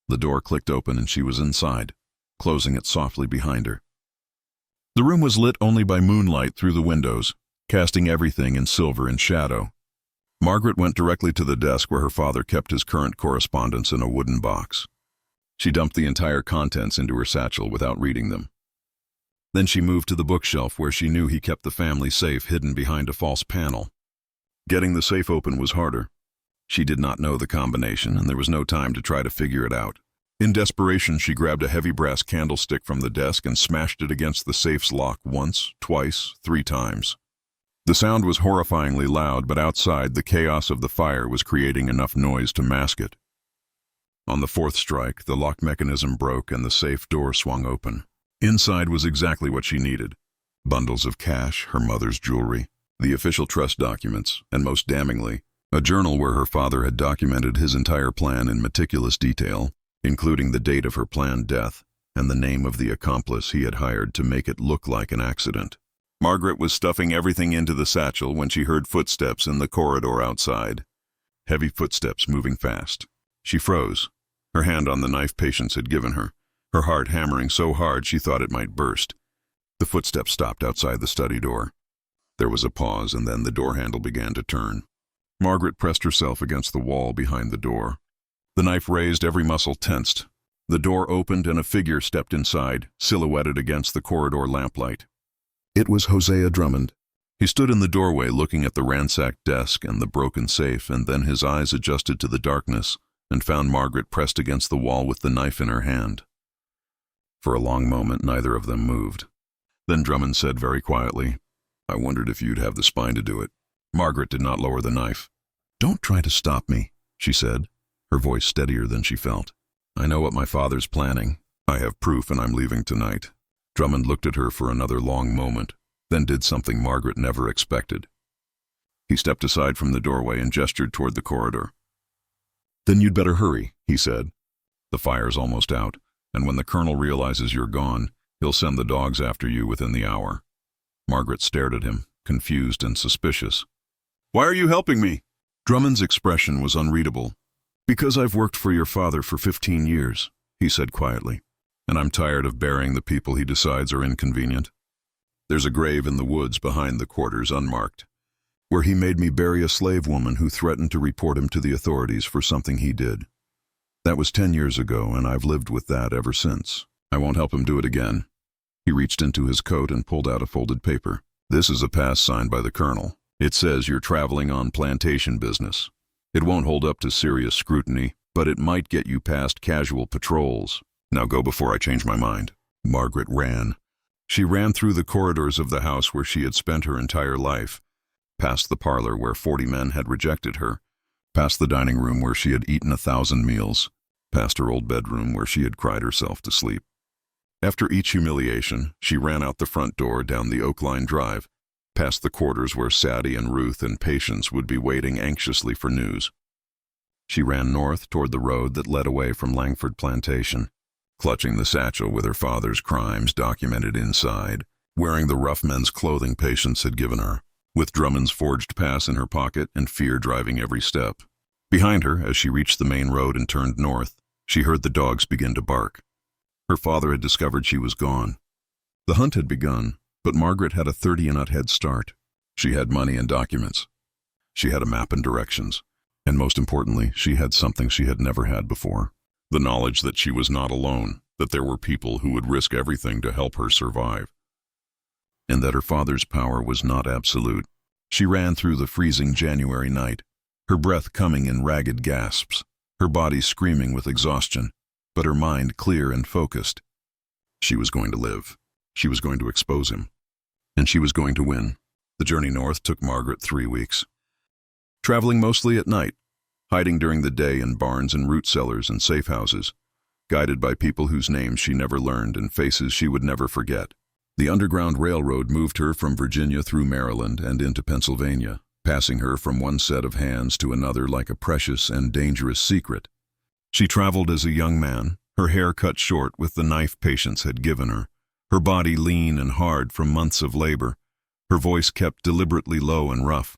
The door clicked open and she was inside, closing it softly behind her. The room was lit only by moonlight through the windows, casting everything in silver and shadow. Margaret went directly to the desk where her father kept his current correspondence in a wooden box. She dumped the entire contents into her satchel without reading them. Then she moved to the bookshelf where she knew he kept the family safe hidden behind a false panel. Getting the safe open was harder. She did not know the combination, and there was no time to try to figure it out. In desperation, she grabbed a heavy brass candlestick from the desk and smashed it against the safe's lock once, twice, 3 times. The sound was horrifyingly loud, but outside, the chaos of the fire was creating enough noise to mask it. On the 4th strike, the lock mechanism broke and the safe door swung open. Inside was exactly what she needed. Bundles of cash, her mother's jewelry, the official trust documents, and most damningly, a journal where her father had documented his entire plan in meticulous detail, including the date of her planned death and the name of the accomplice he had hired to make it look like an accident. Margaret was stuffing everything into the satchel when she heard footsteps in the corridor outside. Heavy footsteps moving fast. She froze, her hand on the knife Patience had given her, her heart hammering so hard she thought it might burst. The footsteps stopped outside the study door. There was a pause, and then the door handle began to turn. Margaret pressed herself against the wall behind the door. The knife raised, every muscle tensed. The door opened and a figure stepped inside, silhouetted against the corridor lamplight. It was Hosea Drummond. He stood in the doorway looking at the ransacked desk and the broken safe, and then his eyes adjusted to the darkness and found Margaret pressed against the wall with the knife in her hand. For a long moment, neither of them moved. Then Drummond said very quietly, "I wondered if you'd have the spine to do it." Margaret did not lower the knife. "Don't try to stop me," she said, her voice steadier than she felt. "I know what my father's planning. I have proof and I'm leaving tonight." Drummond looked at her for another long moment, then did something Margaret never expected. He stepped aside from the doorway and gestured toward the corridor. "Then you'd better hurry," he said. "The fire's almost out, and when the colonel realizes you're gone, he'll send the dogs after you within the hour." Margaret stared at him, confused and suspicious. "Why are you helping me?" Drummond's expression was unreadable. "Because I've worked for your father for 15 years, he said quietly, "and I'm tired of burying the people he decides are inconvenient. There's a grave in the woods behind the quarters unmarked, where he made me bury a slave woman who threatened to report him to the authorities for something he did. That was 10 years ago, and I've lived with that ever since. I won't help him do it again." He reached into his coat and pulled out a folded paper. "This is a pass signed by the colonel. It says you're traveling on plantation business. It won't hold up to serious scrutiny, but it might get you past casual patrols. Now go before I change my mind." Margaret ran. She ran through the corridors of the house where she had spent her entire life, past the parlor where 40 men had rejected her, past the dining room where she had eaten 1,000 meals, past her old bedroom where she had cried herself to sleep. After each humiliation, she ran out the front door down the Oak Line Drive, past the quarters where Sadie and Ruth and Patience would be waiting anxiously for news. She ran north toward the road that led away from Langford Plantation, clutching the satchel with her father's crimes documented inside, wearing the rough men's clothing Patience had given her, with Drummond's forged pass in her pocket and fear driving every step. Behind her, as she reached the main road and turned north, she heard the dogs begin to bark. Her father had discovered she was gone. The hunt had begun, but Margaret had a 30-nut head start. She had money and documents. She had a map and directions. And most importantly, she had something she had never had before. The knowledge that she was not alone, that there were people who would risk everything to help her survive. And that her father's power was not absolute. She ran through the freezing January night, her breath coming in ragged gasps, her body screaming with exhaustion, but her mind clear and focused. She was going to live. She was going to expose him. And she was going to win. The journey north took Margaret 3 weeks. Traveling mostly at night, hiding during the day in barns and root cellars and safe houses, guided by people whose names she never learned and faces she would never forget. The Underground Railroad moved her from Virginia through Maryland and into Pennsylvania, passing her from one set of hands to another like a precious and dangerous secret. She traveled as a young man, her hair cut short with the knife patients had given her body lean and hard from months of labor, her voice kept deliberately low and rough.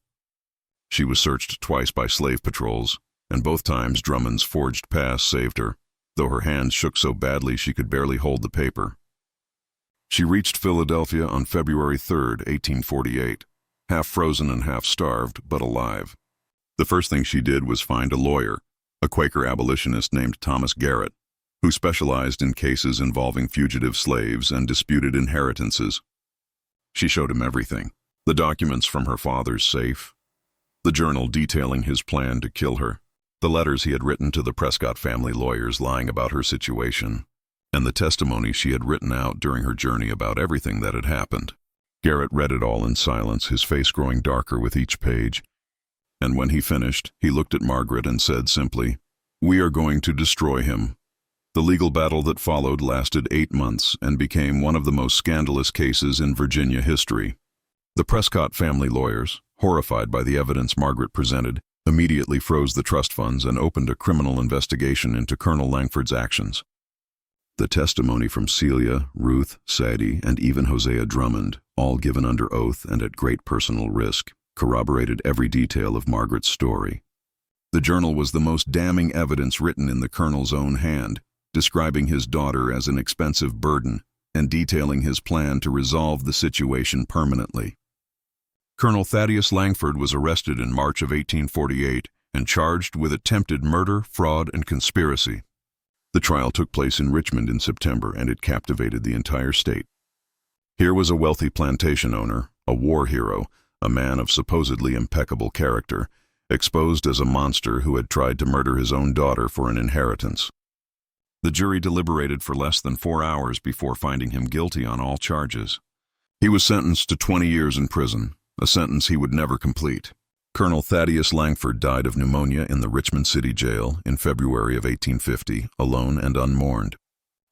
She was searched twice by slave patrols, and both times Drummond's forged pass saved her, though her hands shook so badly she could barely hold the paper. She reached Philadelphia on February 3, 1848, half frozen and half starved, but alive. The first thing she did was find a lawyer, a Quaker abolitionist named Thomas Garrett, who specialized in cases involving fugitive slaves and disputed inheritances. She showed him everything: the documents from her father's safe, the journal detailing his plan to kill her, the letters he had written to the Prescott family lawyers lying about her situation, and the testimony she had written out during her journey about everything that had happened. Garrett read it all in silence, his face growing darker with each page. And when he finished, he looked at Margaret and said simply, "We are going to destroy him." The legal battle that followed lasted 8 months and became one of the most scandalous cases in Virginia history. The Prescott family lawyers, horrified by the evidence Margaret presented, immediately froze the trust funds and opened a criminal investigation into Colonel Langford's actions. The testimony from Celia, Ruth, Sadie, and even Hosea Drummond, all given under oath and at great personal risk, corroborated every detail of Margaret's story. The journal was the most damning evidence written in the Colonel's own hand, describing his daughter as an expensive burden and detailing his plan to resolve the situation permanently. Colonel Thaddeus Langford was arrested in March of 1848 and charged with attempted murder, fraud, and conspiracy. The trial took place in Richmond in September, and it captivated the entire state. Here was a wealthy plantation owner, a war hero, a man of supposedly impeccable character, exposed as a monster who had tried to murder his own daughter for an inheritance. The jury deliberated for less than 4 hours before finding him guilty on all charges. He was sentenced to 20 years in prison, a sentence he would never complete. Colonel Thaddeus Langford died of pneumonia in the Richmond City Jail in February of 1850, alone and unmourned.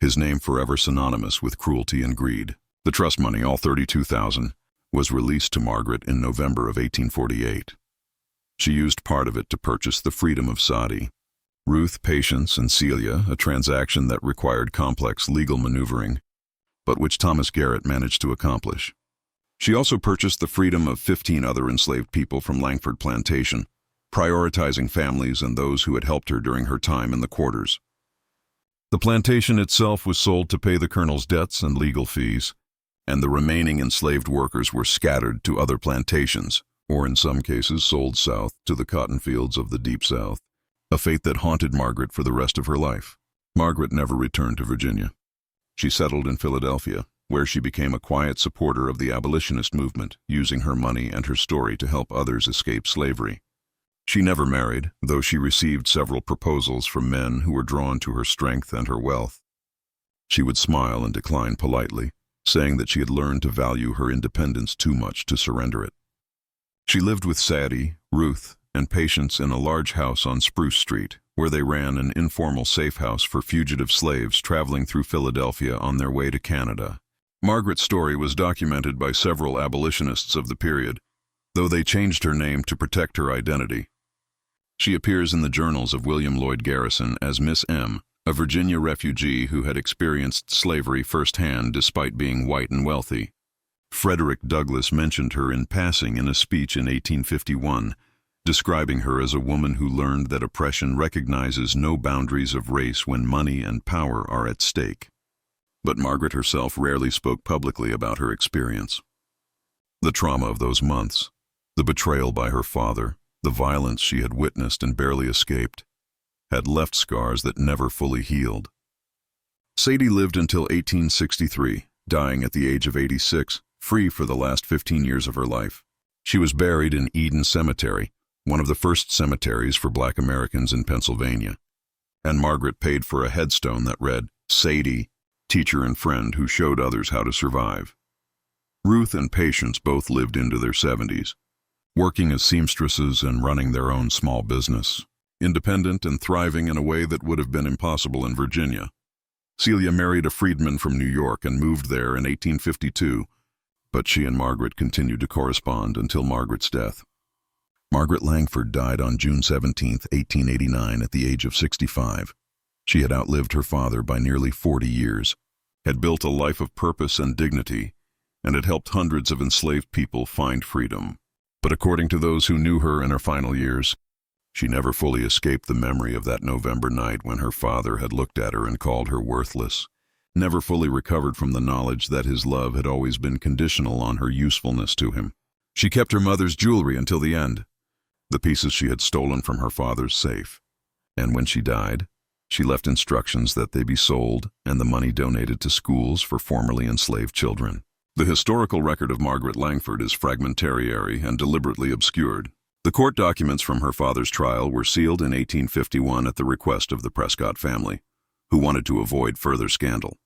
His name forever synonymous with cruelty and greed. The trust money, all $32,000, was released to Margaret in November of 1848. She used part of it to purchase the freedom of Sadie, Ruth, Patience, and Celia, a transaction that required complex legal maneuvering, but which Thomas Garrett managed to accomplish. She also purchased the freedom of 15 other enslaved people from Langford Plantation, prioritizing families and those who had helped her during her time in the quarters. The plantation itself was sold to pay the colonel's debts and legal fees, and the remaining enslaved workers were scattered to other plantations, or in some cases sold south to the cotton fields of the Deep South, a fate that haunted Margaret for the rest of her life. Margaret never returned to Virginia. She settled in Philadelphia, where she became a quiet supporter of the abolitionist movement, using her money and her story to help others escape slavery. She never married, though she received several proposals from men who were drawn to her strength and her wealth. She would smile and decline politely, saying that she had learned to value her independence too much to surrender it. She lived with Sadie, Ruth, and Patience in a large house on Spruce Street, where they ran an informal safe house for fugitive slaves traveling through Philadelphia on their way to Canada. Margaret's story was documented by several abolitionists of the period, though they changed her name to protect her identity. She appears in the journals of William Lloyd Garrison as Miss M., a Virginia refugee who had experienced slavery firsthand despite being white and wealthy. Frederick Douglass mentioned her in passing in a speech in 1851, describing her as a woman who learned that oppression recognizes no boundaries of race when money and power are at stake. But Margaret herself rarely spoke publicly about her experience. The trauma of those months, the betrayal by her father, the violence she had witnessed and barely escaped, had left scars that never fully healed. Sadie lived until 1863, dying at the age of 86, free for the last 15 years of her life. She was buried in Eden Cemetery, one of the first cemeteries for Black Americans in Pennsylvania, and Margaret paid for a headstone that read, "Sadie, teacher and friend who showed others how to survive. Ruth and Patience both lived into their 70s, working as seamstresses and running their own small business, independent and thriving in a way that would have been impossible in Virginia. Celia married a freedman from New York and moved there in 1852, but she and Margaret continued to correspond until Margaret's death. Margaret Langford died on June 17, 1889, at the age of 65. She had outlived her father by nearly 40 years, had built a life of purpose and dignity, and had helped hundreds of enslaved people find freedom. But according to those who knew her in her final years, she never fully escaped the memory of that November night when her father had looked at her and called her worthless, never fully recovered from the knowledge that his love had always been conditional on her usefulness to him. She kept her mother's jewelry until the end, the pieces she had stolen from her father's safe. And when she died, she left instructions that they be sold and the money donated to schools for formerly enslaved children. The historical record of Margaret Langford is fragmentary and deliberately obscured. The court documents from her father's trial were sealed in 1851 at the request of the Prescott family, who wanted to avoid further scandal.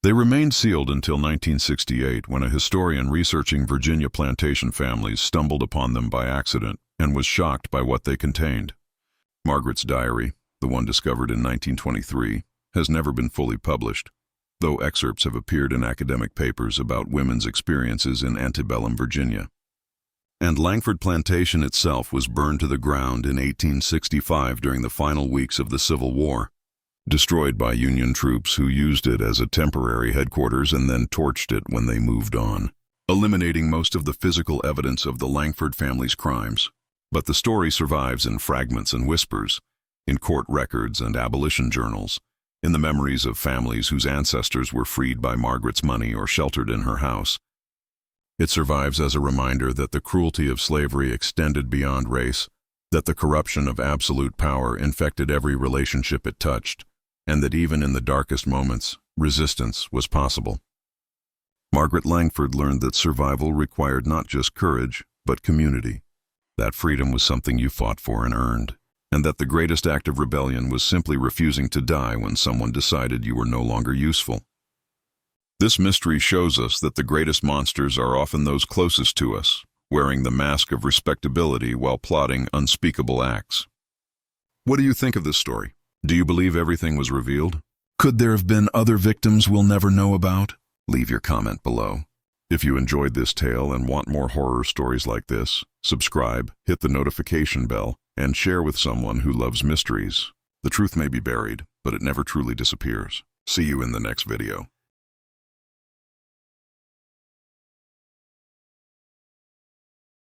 They remained sealed until 1968, when a historian researching Virginia plantation families stumbled upon them by accident and was shocked by what they contained. Margaret's diary, the one discovered in 1923, has never been fully published, though excerpts have appeared in academic papers about women's experiences in antebellum Virginia. And Langford Plantation itself was burned to the ground in 1865 during the final weeks of the Civil War, destroyed by Union troops who used it as a temporary headquarters and then torched it when they moved on, eliminating most of the physical evidence of the Langford family's crimes. But the story survives in fragments and whispers, in court records and abolition journals, in the memories of families whose ancestors were freed by Margaret's money or sheltered in her house. It survives as a reminder that the cruelty of slavery extended beyond race, that the corruption of absolute power infected every relationship it touched, and that even in the darkest moments, resistance was possible. Margaret Langford learned that survival required not just courage, but community, that freedom was something you fought for and earned, and that the greatest act of rebellion was simply refusing to die when someone decided you were no longer useful. This mystery shows us that the greatest monsters are often those closest to us, wearing the mask of respectability while plotting unspeakable acts. What do you think of this story? Do you believe everything was revealed? Could there have been other victims we'll never know about? Leave your comment below. If you enjoyed this tale and want more horror stories like this, subscribe, hit the notification bell, and share with someone who loves mysteries. The truth may be buried, but it never truly disappears. See you in the next video.